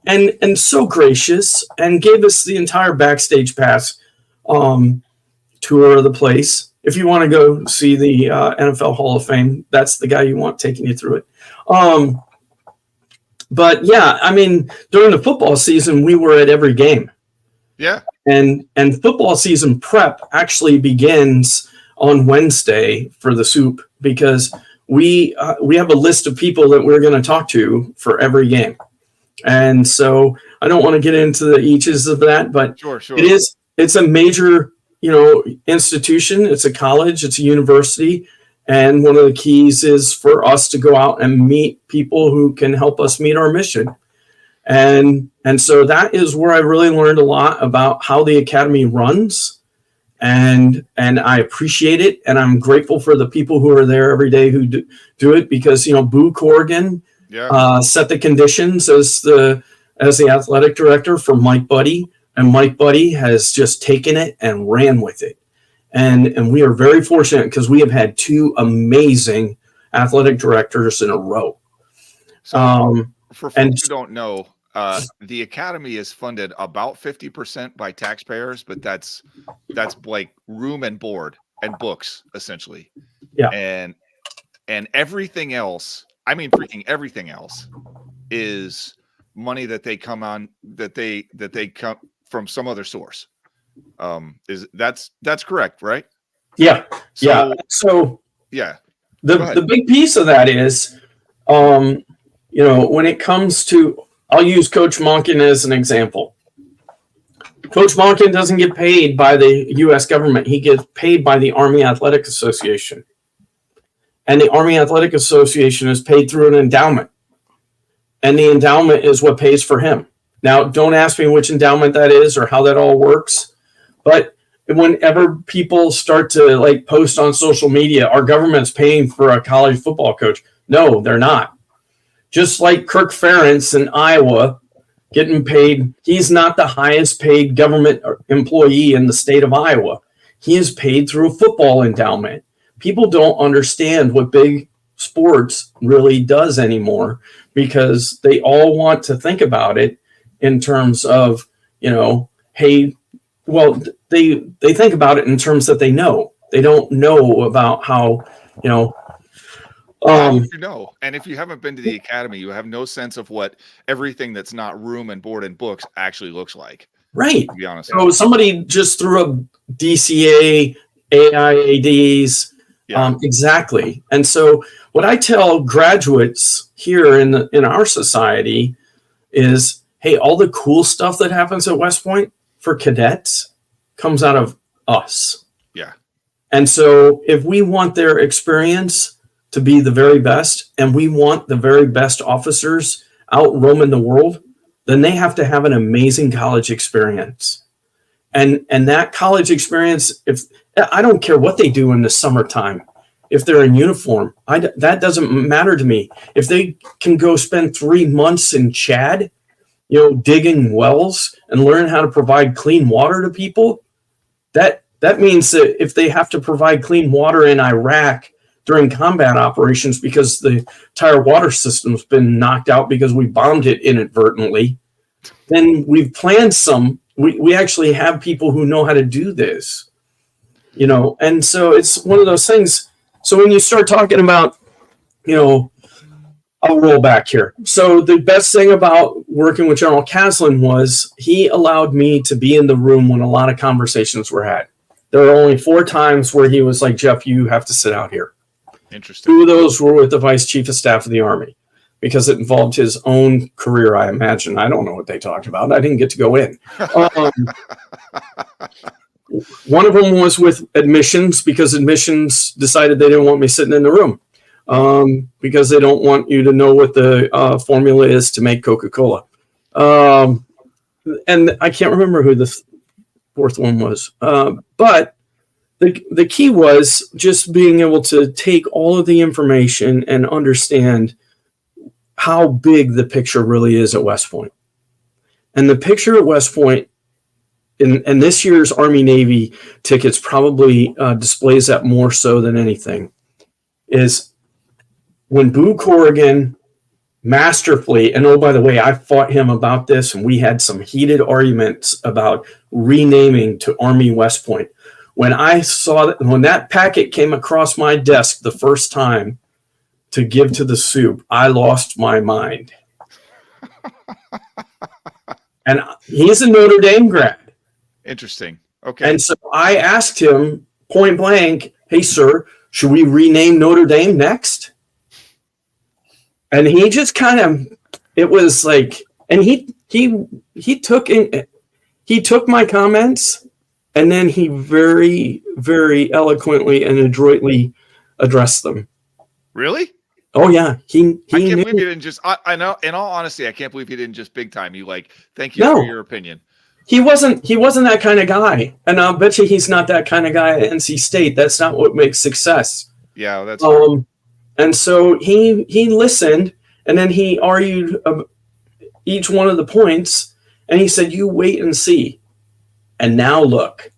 and so gracious and gave us the entire backstage pass tour of the place. If you want to go see the NFL Hall of Fame, that's the guy you want taking you through it. But yeah, I mean, during the football season, we were at every game. Yeah. And football season prep actually begins on Wednesday for the soup because we have a list of people that we're going to talk to for every game. And so I don't want to get into the eaches of that, but Sure. It's a major, institution. It's a college, it's a university. And one of the keys is for us to go out and meet people who can help us meet our mission. And so that is where I really learned a lot about how the academy runs. And I appreciate it. And I'm grateful for the people who are there every day who do it because, Boo Corrigan set the conditions as the athletic director for Mike Buddy. And Mike Buddy has just taken it and ran with it. And we are very fortunate because we have had two amazing athletic directors in a row. So for folks who don't know, the academy is funded about 50% by taxpayers, but that's like room and board and books essentially. Yeah. And everything else, I mean, freaking everything else is money that they come from some other source. That's correct, right? Yeah. So, yeah. The big piece of that is, when it comes to, I'll use Coach Monken as an example. Coach Monken doesn't get paid by the U.S. government. He gets paid by the Army Athletic Association. And the Army Athletic Association is paid through an endowment. And the endowment is what pays for him. Now, don't ask me which endowment that is or how that all works. But whenever people start to post on social media, our government's paying for a college football coach. No, they're not. Just like Kirk Ferentz in Iowa getting paid, he's not the highest paid government employee in the state of Iowa. He is paid through a football endowment. People don't understand what big sports really does anymore because they all want to think about it in terms of, hey, well, they think about it in terms that they know. They don't know about how, and if you haven't been to the academy, you have no sense of what everything that's not room and board and books actually looks like. Right. To be honest. So somebody just threw up DCA, AIADs. Yeah. Exactly. And so what I tell graduates here in our society is, hey, all the cool stuff that happens at West Point for cadets comes out of us. Yeah. And so if we want their experience to be the very best, and we want the very best officers out roaming the world, then they have to have an amazing college experience. And that college experience, if I don't care what they do in the summertime, if they're in uniform, that doesn't matter to me. If they can go spend 3 months in Chad, digging wells and learn how to provide clean water to people, that means that if they have to provide clean water in Iraq during combat operations because the entire water system's been knocked out because we bombed it inadvertently, then we've planned we actually have people who know how to do this, and so it's one of those things. So when you start talking about, I'll roll back here. So the best thing about working with General Caslin was he allowed me to be in the room when a lot of conversations were had. There were only 4 times where he was like, Jeff, you have to sit out here. Interesting. 2 of those were with the Vice Chief of Staff of the Army because it involved his own career, I imagine. I don't know what they talked about. I didn't get to go in. One of them was with admissions because admissions decided they didn't want me sitting in the room because they don't want you to know what the formula is to make Coca-Cola. And I can't remember who the 4th one was. But the key was just being able to take all of the information and understand how big the picture really is at West Point. And the picture at West Point, and this year's Army-Navy tickets probably displays that more so than anything, is when Boo Corrigan masterfully, and oh, by the way, I fought him about this, and we had some heated arguments about renaming to Army West Point. When I saw when that packet came across my desk the first time to give to the soup, I lost my mind. And he's a Notre Dame grad. Interesting. Okay. And so I asked him point blank, hey, sir, should we rename Notre Dame next? And he just it was like, and he took my comments, and then he very, very eloquently and adroitly addressed them. Really? Oh yeah. I can't believe he didn't just, I know, in all honesty, I can't believe he didn't just big time you, like, thank you for your opinion. He wasn't that kind of guy. And I'll bet you he's not that kind of guy at NC State. That's not what makes success. Yeah, that's and so he listened, and then he argued each one of the points, and he said, you wait and see. And now look,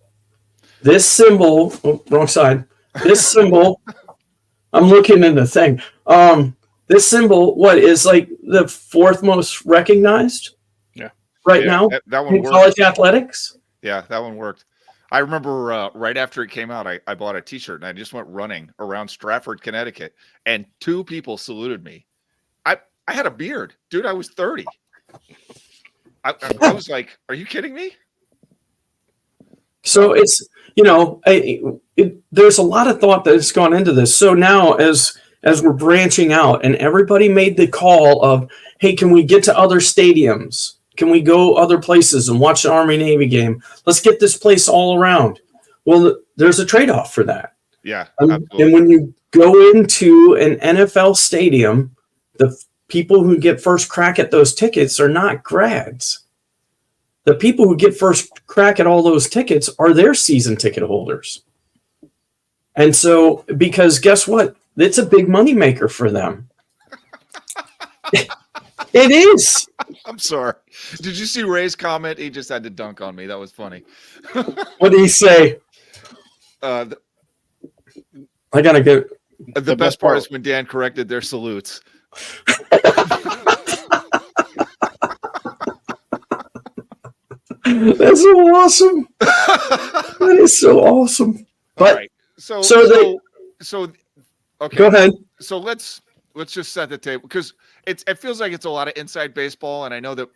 this symbol, wrong side, this symbol, I'm looking in the thing. This symbol, what is like the 4th most recognized? Right now, that one in college athletics. Yeah, that one worked. I remember right after it came out, I bought a T-shirt and I just went running around Stratford, Connecticut, and 2 people saluted me. I had a beard, dude. I was 30. I was like, "Are you kidding me?" So it's there's a lot of thought that has gone into this. So now, as we're branching out, and everybody made the call of, "Hey, can we get to other stadiums? Can we go other places and watch an Army-Navy game? Let's get this place all around." Well, there's a trade-off for that. Yeah, absolutely. And when you go into an NFL stadium, the people who get first crack at those tickets are not grads. The people who get first crack at all those tickets are their season ticket holders. And so, because guess what? It's a big moneymaker for them. It is. I'm sorry. Did you see Ray's comment? He just had to dunk on me. That was funny. What did he say? I gotta get. The best part is when Dan corrected their salutes. That's so awesome. That is so awesome. But all right. So okay. Go ahead. So let's just set the table, because it feels like it's a lot of inside baseball, and I know that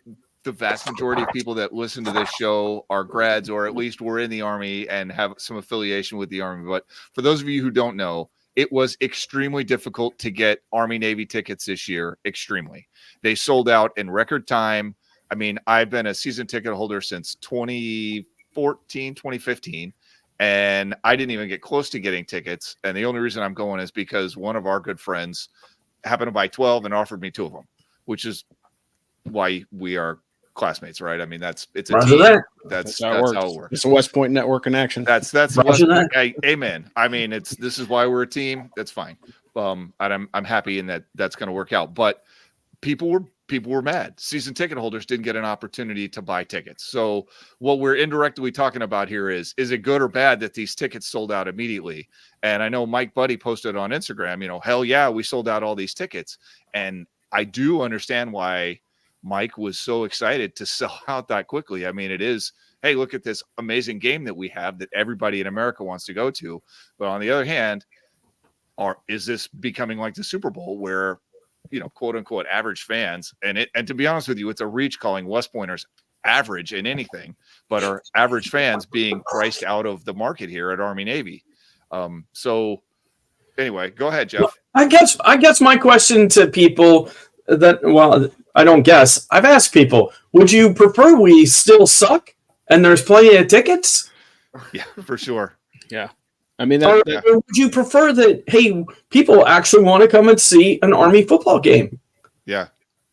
the vast majority of people that listen to this show are grads, or at least were in the Army and have some affiliation with the Army. But for those of you who don't know, it was extremely difficult to get Army-Navy tickets this year. Extremely. They sold out in record time. I mean, I've been a season ticket holder since 2014, 2015, and I didn't even get close to getting tickets. And the only reason I'm going is because one of our good friends happened to buy 12 and offered me 2 of them, which is why we are classmates, right? I mean, it's a team. That's how it works. It's a West Point network in action. That's West Point. Amen. I mean, this is why we're a team. That's fine. And I'm happy in that's going to work out. But people were mad. Season ticket holders didn't get an opportunity to buy tickets. So what we're indirectly talking about here is it good or bad that these tickets sold out immediately? And I know Mike Buddy posted on Instagram, hell yeah, we sold out all these tickets. And I do understand why Mike was so excited to sell out that quickly. I mean, it is, hey, look at this amazing game that we have that everybody in America wants to go to. But on the other hand, is this becoming like the Super Bowl where, quote unquote, average fans, and to be honest with you, it's a reach calling West Pointers average in anything, but our average fans being priced out of the market here at Army Navy. So anyway, go ahead, Jeff. I guess my question to people I don't guess. I've asked people, would you prefer we still suck and there's plenty of tickets? Yeah, for sure. Yeah. I mean, or would you prefer that, hey, people actually want to come and see an Army football game? Yeah.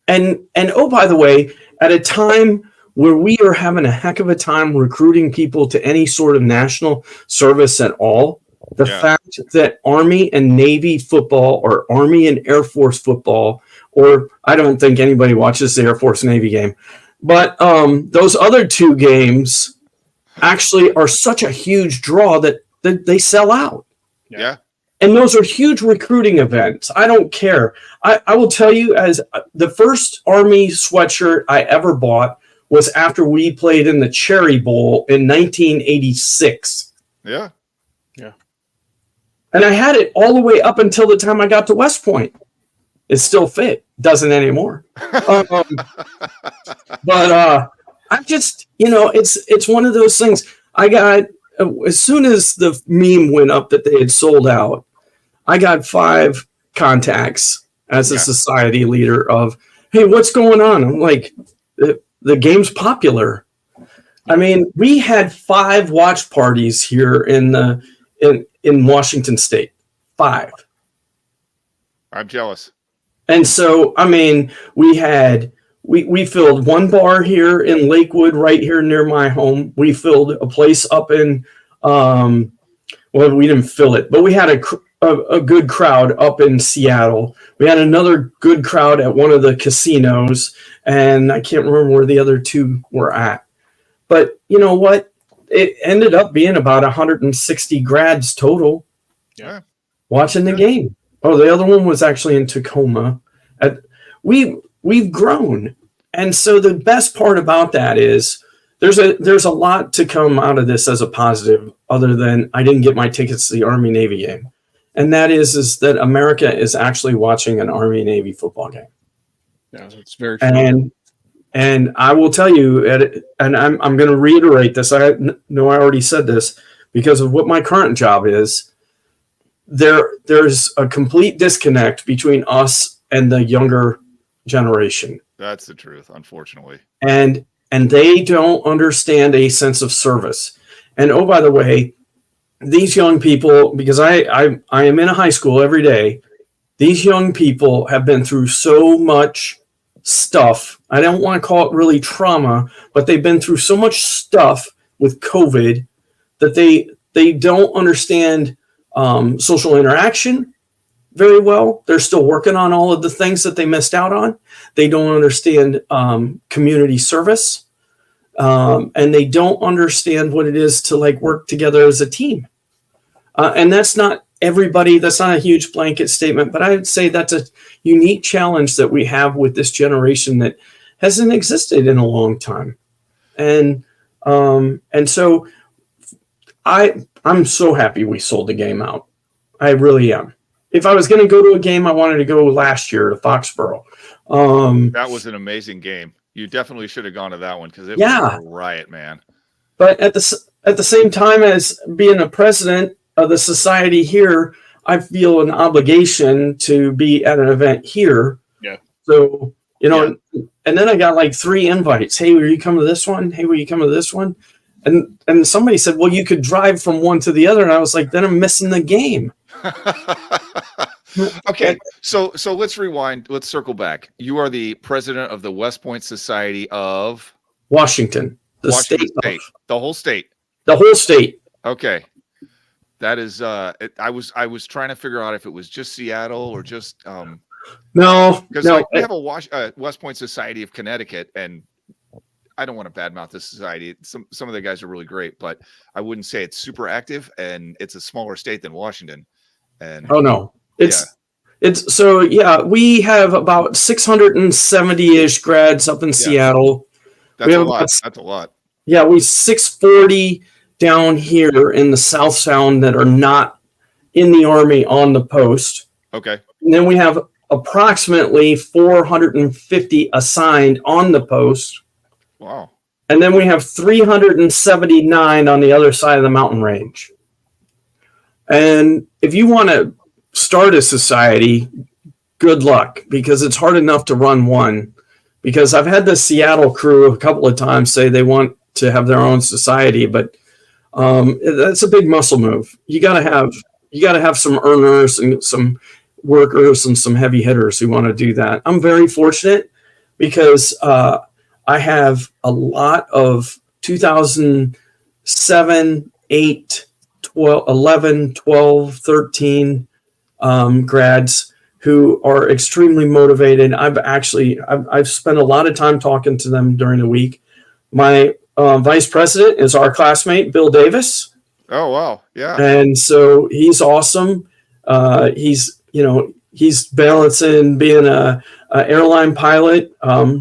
And oh, by the way, at a time where we are having a heck of a time recruiting people to any sort of national service at all, the fact that Army and Navy football or Army and Air Force football, or I don't think anybody watches the Air Force Navy game, but those other 2 games actually are such a huge draw that they sell out. Yeah. And those are huge recruiting events. I don't care. I will tell you, as the first Army sweatshirt I ever bought was after we played in the Cherry Bowl in 1986. Yeah. Yeah. And I had it all the way up until the time I got to West Point. It still fit. Doesn't anymore. But I just, it's one of those things. I got, as soon as the meme went up that they had sold out, I got 5 contacts as a society leader of, hey, what's going on? I'm like, the game's popular. I mean, we had 5 watch parties here in Washington State. 5. I'm jealous. And so, I mean, we filled one bar here in Lakewood, right here near my home. We filled a place up in, well, we didn't fill it, but we had a good crowd up in Seattle. We had another good crowd at one of the casinos, and I can't remember where the other 2 were at. But you know what? It ended up being about 160 grads total. Yeah. Watching the game. Oh, the other one was actually in Tacoma. We've grown. And so the best part about that is there's a lot to come out of this as a positive, other than I didn't get my tickets to the Army Navy game. And that is that America is actually watching an Army Navy football game. Yeah, that's very true. And I will tell you, and I'm going to reiterate this. I know I already said this because of what my current job is. There's a complete disconnect between us and the younger generation. That's the truth, unfortunately. And they don't understand a sense of service. And oh, by the way, these young people, because I am in a high school every day, these young people have been through so much stuff. I don't want to call it really trauma, but they've been through so much stuff with COVID that they don't understand social interaction very well. They're still working on all of the things that they missed out on. They don't understand community service, and they don't understand what it is to work together as a team. And that's not everybody. That's not a huge blanket statement, but I would say that's a unique challenge that we have with this generation that hasn't existed in a long time. And And so I'm so happy we sold the game out. I really am. If I was going to go to a game, I wanted to go last year to Foxborough. That was an amazing game. You definitely should have gone to that one because it Yeah. was a riot, man. But at the same time as being a president of the society here, I feel an obligation to be at an event here. Yeah. So, and then I got like 3 invites. Hey, will you come to this one? Hey, will you come to this one? And somebody said, well, you could drive from one to the other. And I was like, then I'm missing the game. Okay, so let's rewind. Let's circle back. You are the president of the West Point Society of Washington, Washington State, the whole state. The whole state. Okay, that is. I was trying to figure out if it was just Seattle or just No, because we have a West Point Society of Connecticut, and I don't want to badmouth this society. Some of the guys are really great, but I wouldn't say it's super active, and it's a smaller state than Washington. And oh no. It's so we have about 670-ish grads up in Seattle. That's a lot. That's a lot. Yeah, we 640 down here in the South Sound that are not in the Army on the post. Okay. And then we have approximately 450 assigned on the post. Wow. And then we have 379 on the other side of the mountain range. And if you want to start a society, good luck, because it's hard enough to run one. Because I've had the Seattle crew a couple of times say they want to have their own society, but that's a big muscle move. You got to have some earners and some workers and some heavy hitters who want to do that. I'm very fortunate because I have a lot of 2007, 8, 12, 11, 12, 13 grads who are extremely motivated. I've spent a lot of time talking to them during the week. My vice president is our classmate, Bill Davis. Oh, wow. Yeah. And so he's awesome. He's balancing being a airline pilot,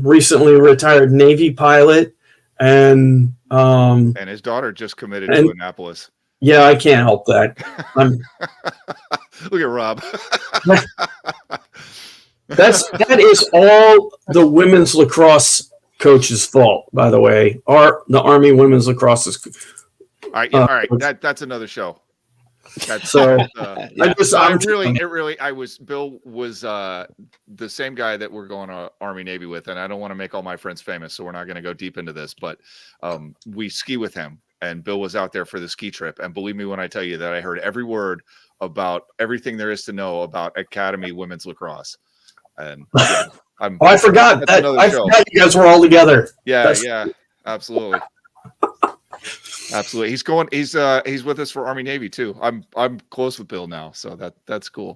recently retired Navy pilot. And his daughter just committed to Annapolis. Yeah, I can't help that. Look at Rob. That is all the women's lacrosse coach's fault, by the way. The Army women's lacrosse is. All right. That's another show. So Bill was the same guy that we're going to Army Navy with, and I don't want to make all my friends famous, so we're not going to go deep into this, but we ski with him, and Bill was out there for the ski trip, and believe me when I tell you that I heard every word about everything there is to know about Academy women's lacrosse. And I forgot. I forgot you guys were all together. Yeah, absolutely. Absolutely. He's with us for Army Navy too. I'm close with Bill now, so that's cool.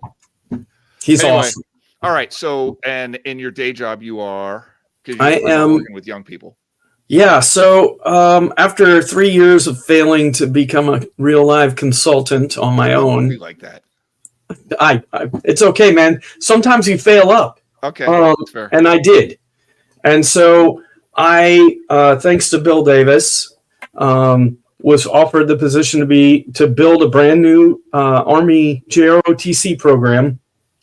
He's awesome. All right. So, and in your day job, you are working with young people. Yeah. So after 3 years of failing to become a real live consultant on my own, be like that. It's okay, man. Sometimes you fail up. Okay. That's fair. And I did. And so thanks to Bill Davis, was offered the position to build a brand new Army JROTC program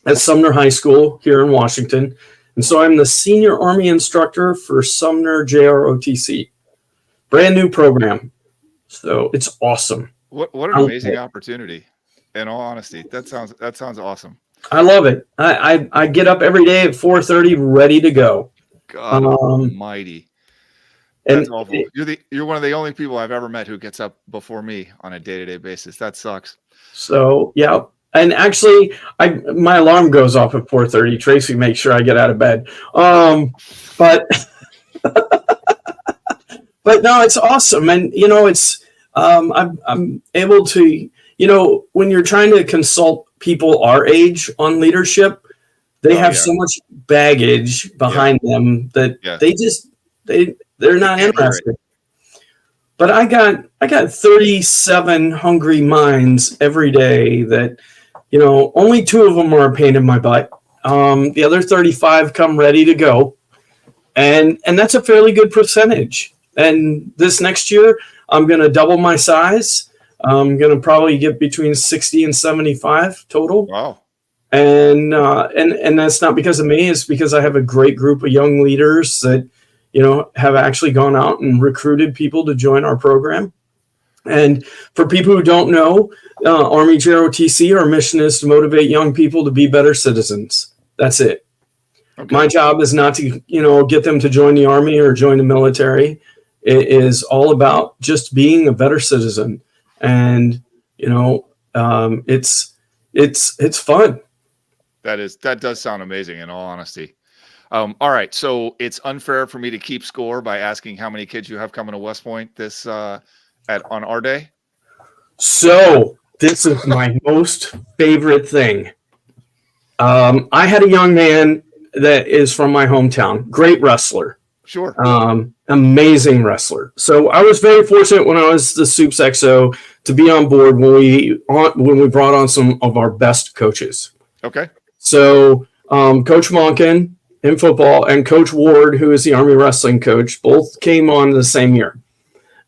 at Sumner High School here in Washington. And so I'm the senior Army instructor for Sumner JROTC. Brand new program. So it's awesome. What an amazing opportunity. In all honesty, that sounds awesome. I love it. I get up every day at 4:30 ready to go. God almighty. That's awful. You're one of the only people I've ever met who gets up before me on a day-to-day basis. That sucks. So yeah. And actually my alarm goes off at 4:30. Tracy makes sure I get out of bed. But no, it's awesome. And it's I'm able to, when you're trying to consult people our age on leadership, they have so much baggage behind them that they're not interested. But I got 37 hungry minds every day that, only 2 of them are a pain in my butt. The other 35 come ready to go. And that's a fairly good percentage. And this next year, I'm going to double my size. I'm going to probably get between 60 and 75 total. Wow. And that's not because of me. It's because I have a great group of young leaders that, have actually gone out and recruited people to join our program. And for people who don't know, Army JROTC, our mission is to motivate young people to be better citizens. That's it. Okay. My job is not to, get them to join the Army or join the military. It is all about just being a better citizen. And, it's fun. That does sound amazing, in all honesty. All right. So it's unfair for me to keep score by asking how many kids you have coming to West Point on our day. So this is my most favorite thing. I had a young man that is from my hometown, great wrestler. Sure. Amazing wrestler. So I was very fortunate when I was the Soups XO to be on board when we brought on some of our best coaches. Okay. So Coach Monken in football and Coach Ward, who is the Army wrestling coach, both came on the same year.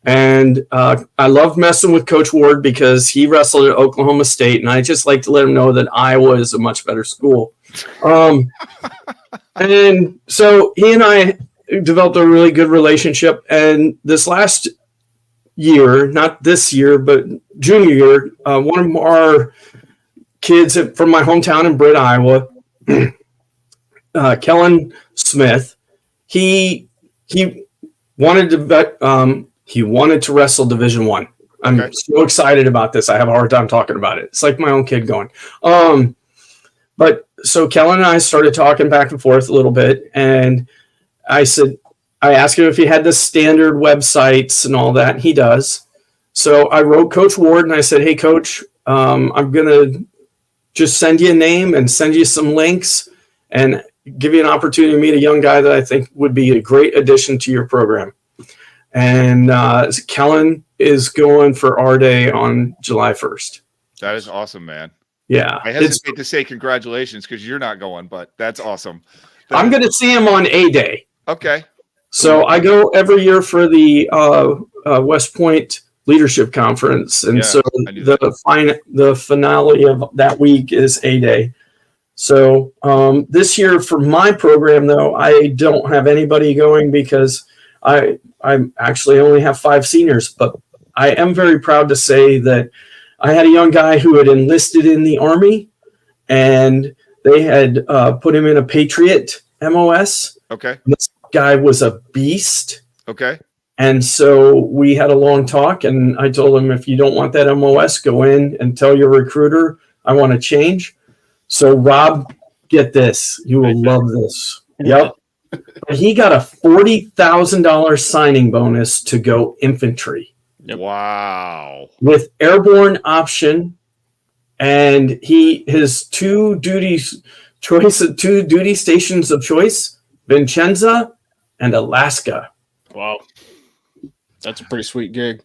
And I love messing with Coach Ward because he wrestled at Oklahoma State, and I just like to let him know that Iowa is a much better school. And so he and I developed a really good relationship. And this last year, not this year, but junior year, one of our kids from my hometown in Britt, Iowa, Kellen Smith, he wanted to wrestle Division I. I'm so excited about this. I have a hard time talking about it. It's like my own kid going. But so Kellen and I started talking back and forth a little bit, and I asked him if he had the standard websites and all that. He does. So I wrote Coach Ward and I said, "Hey, Coach, I'm gonna just send you a name and send you some links and give you an opportunity to meet a young guy that I think would be a great addition to your program." And Kellen is going for our day on July 1st. That is awesome, man. Yeah. I hesitate to say congratulations because you're not going, but that's awesome. I'm going to see him on A Day. Okay. So I go every year for the West Point Leadership Conference. And so the finale of that week is A Day. So this year for my program, though, I don't have anybody going because I actually only have 5 seniors, but I am very proud to say that I had a young guy who had enlisted in the Army, and they had put him in a Patriot MOS. Okay. This guy was a beast. Okay. And so we had a long talk, and I told him, if you don't want that MOS, go in and tell your recruiter, I want to change. So Rob, get this. You will love this. Yep. He got a $40,000 signing bonus to go infantry. Wow. With airborne option, and his two duty stations of choice, Vincenza and Alaska. Wow. That's a pretty sweet gig.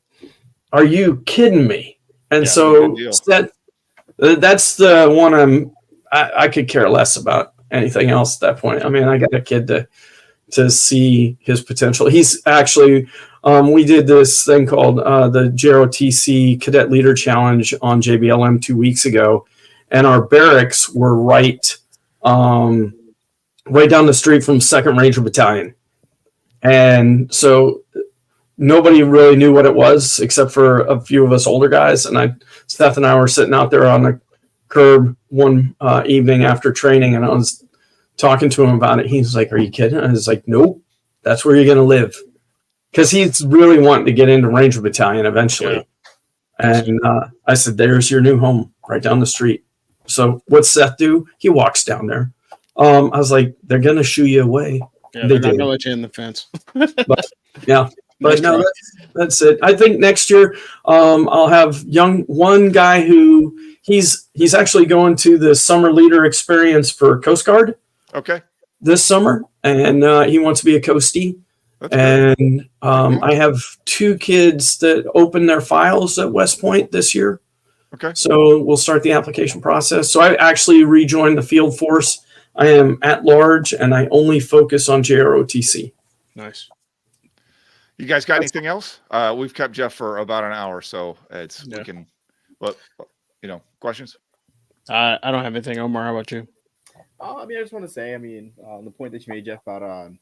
Are you kidding me? And so that's the one I could care less about anything else at that point. I mean, I got a kid to see his potential. He's actually, we did this thing called the JROTC Cadet Leader Challenge on JBLM 2 weeks ago, and our barracks were right down the street from 2nd Ranger Battalion. And so nobody really knew what it was except for a few of us older guys. And Steph and I were sitting out there on the curb one evening after training, and I was talking to him about it. He's like, "Are you kidding?" I was like, "Nope, that's where you're going to live." Because he's really wanting to get into Ranger Battalion eventually. Yeah. And I said, "There's your new home right down the street." So what's Seth do? He walks down there. I was like, "They're going to shoo you away." Yeah, they're not going to let you in the fence. But no, that's it. I think next year I'll have one guy who he's actually going to the summer leader experience for Coast Guard. Okay. This summer, and he wants to be a coastie. And I have 2 kids that open their files at West Point this year. Okay. So we'll start the application process. So I actually rejoined the field force. I am at large, and I only focus on JROTC. Nice. You guys got anything else? We've kept Jeff for about an hour, so we can. But questions. I don't have anything. Omar, how about you? I just want to say, the point that you made, Jeff, about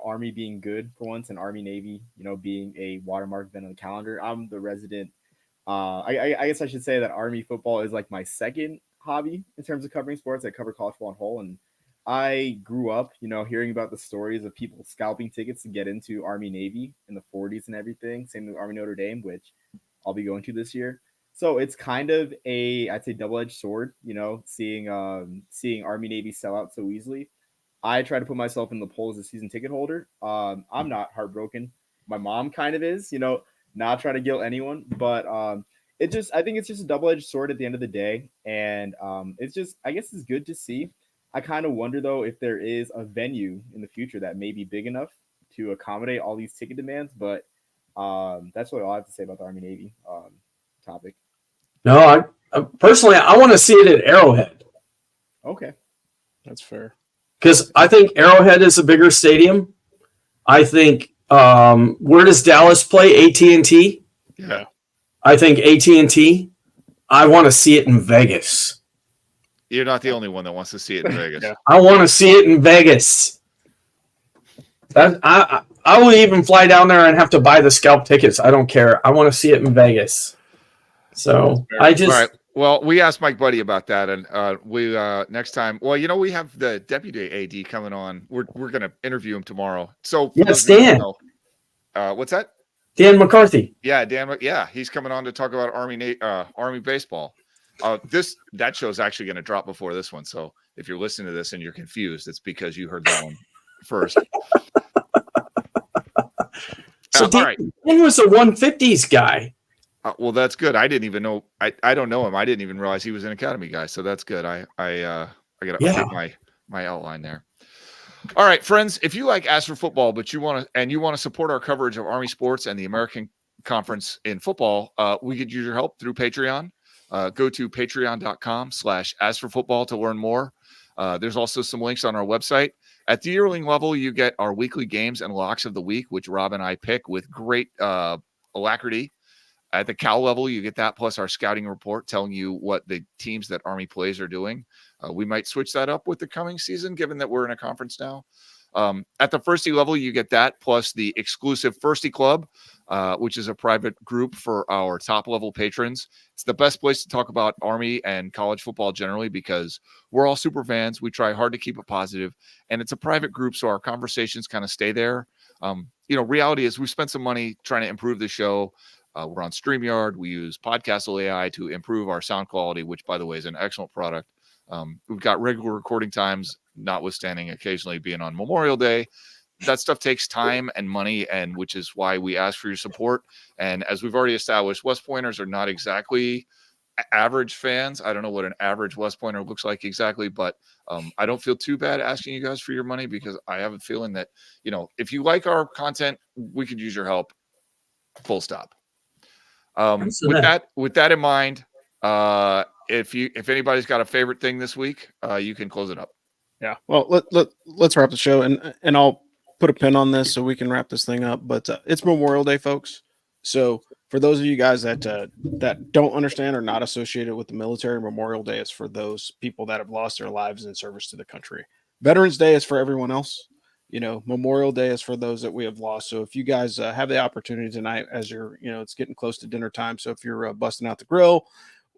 Army being good for once, and Army Navy, being a watermark event on the calendar. I'm the resident. I guess I should say that Army football is like my second hobby in terms of covering sports. I cover college football on whole, and I grew up, hearing about the stories of people scalping tickets to get into Army Navy in the 40s and everything. Same with Army Notre Dame, which I'll be going to this year. So it's kind of I'd say double-edged sword, seeing Army Navy sell out so easily. I try to put myself in the poll as a season ticket holder. I'm not heartbroken. My mom kind of is, not trying to guilt anyone, but I think it's just a double-edged sword at the end of the day. And I guess it's good to see. I kind of wonder, though, if there is a venue in the future that may be big enough to accommodate all these ticket demands. But that's what I have to say about the Army Navy topic. No, I personally, I want to see it at Arrowhead. Okay. That's fair. Because I think Arrowhead is a bigger stadium. I think, where does Dallas play? AT&T? Yeah. I think AT&T. I want to see it in Vegas. You're not the only one that wants to see it in Vegas. Yeah. I want to see it in Vegas. I will even fly down there and have to buy the scalp tickets. I don't care. I want to see it in Vegas. So I just. All right. Well, we asked Mike Buddy about that, and we next time. Well, we have the deputy AD coming on. We're going to interview him tomorrow. So yes, Dan. What's that? Dan McCarthy. Yeah, Dan. Yeah, he's coming on to talk about Army baseball. That show's actually going to drop before this one. So if you're listening to this and you're confused, it's because you heard that one first. So Dan was a 150s guy. Well, that's good. I didn't even know. I don't know him. I didn't even realize he was an Academy guy. So that's good. I got to update my outline there. All right, friends. If you like Ask for Football, but you want to support our coverage of Army sports and the American Conference in football, we could use your help through Patreon. Go to patreon.com/askforfootball to learn more. There's also some links on our website. At the yearling level, you get our weekly games and locks of the week, which Rob and I pick with great alacrity. At the Cal level, you get that plus our scouting report telling you what the teams that Army plays are doing. We might switch that up with the coming season, given that we're in a conference now. At the Firsty level, you get that plus the exclusive Firsty Club, which is a private group for our top level patrons. It's the best place to talk about Army and college football generally because we're all super fans. We try hard to keep it positive, and it's a private group, so our conversations kind of stay there. Reality is we spent some money trying to improve the show. We're on StreamYard. We use Podcastle AI to improve our sound quality, which, by the way, is an excellent product. We've got regular recording times, notwithstanding occasionally being on Memorial Day. That stuff takes time and money, and which is why we ask for your support. And as we've already established, West Pointers are not exactly average fans. I don't know what an average West Pointer looks like exactly, but I don't feel too bad asking you guys for your money because I have a feeling that, if you like our content, we could use your help. Full stop. With that in mind, if anybody's got a favorite thing this week, you can close it up. Yeah. Well, let's wrap the show, and I'll put a pin on this so we can wrap this thing up. But it's Memorial Day, folks. So for those of you guys that don't understand or not associated with the military, Memorial Day is for those people that have lost their lives in service to the country. Veterans Day is for everyone else. Memorial Day is for those that we have lost. So if you guys have the opportunity tonight, as you're, it's getting close to dinner time. So if you're busting out the grill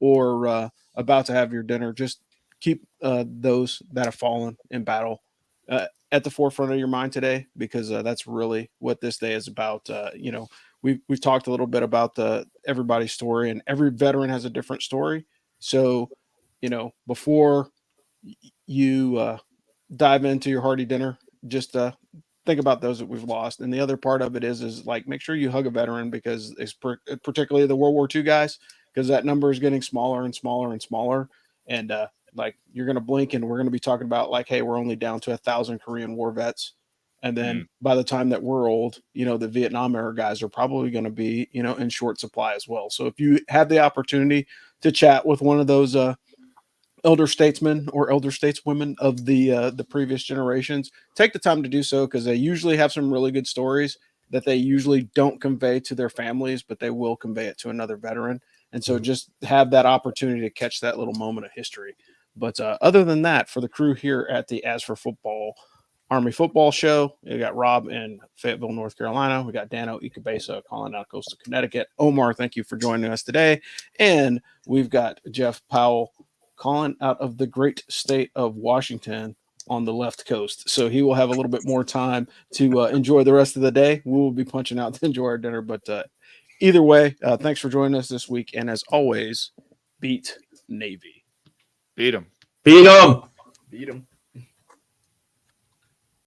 or about to have your dinner, just keep those that have fallen in battle at the forefront of your mind today, because that's really what this day is about. We've talked a little bit about everybody's story, and every veteran has a different story. So, before you dive into your hearty dinner, just think about those that we've lost. And the other part of it is like, make sure you hug a veteran, because it's particularly the World War II guys, because that number is getting smaller and smaller and smaller. And you're going to blink and we're going to be talking about like, hey, we're only down to 1,000 Korean War vets. And then by the time that we're old, the Vietnam era guys are probably going to be, in short supply as well. So if you have the opportunity to chat with one of those elder statesmen or elder stateswomen of the previous generations, take the time to do so, because they usually have some really good stories. that they usually don't convey to their families, but they will convey it to another veteran. And so just have that opportunity to catch that little moment of history. But other than that, for the crew here at the As for Football Army Football Show, we got Rob in Fayetteville, North Carolina. We got Dano Ikebesa calling out coastal Connecticut. Omar, thank you for joining us today. And we've got Jeff Powell calling out of the great state of Washington on the left coast. So he will have a little bit more time to enjoy the rest of the day. We will be punching out to enjoy our dinner. But either way, thanks for joining us this week. And as always, beat Navy. Beat 'em. Beat 'em. Beat 'em.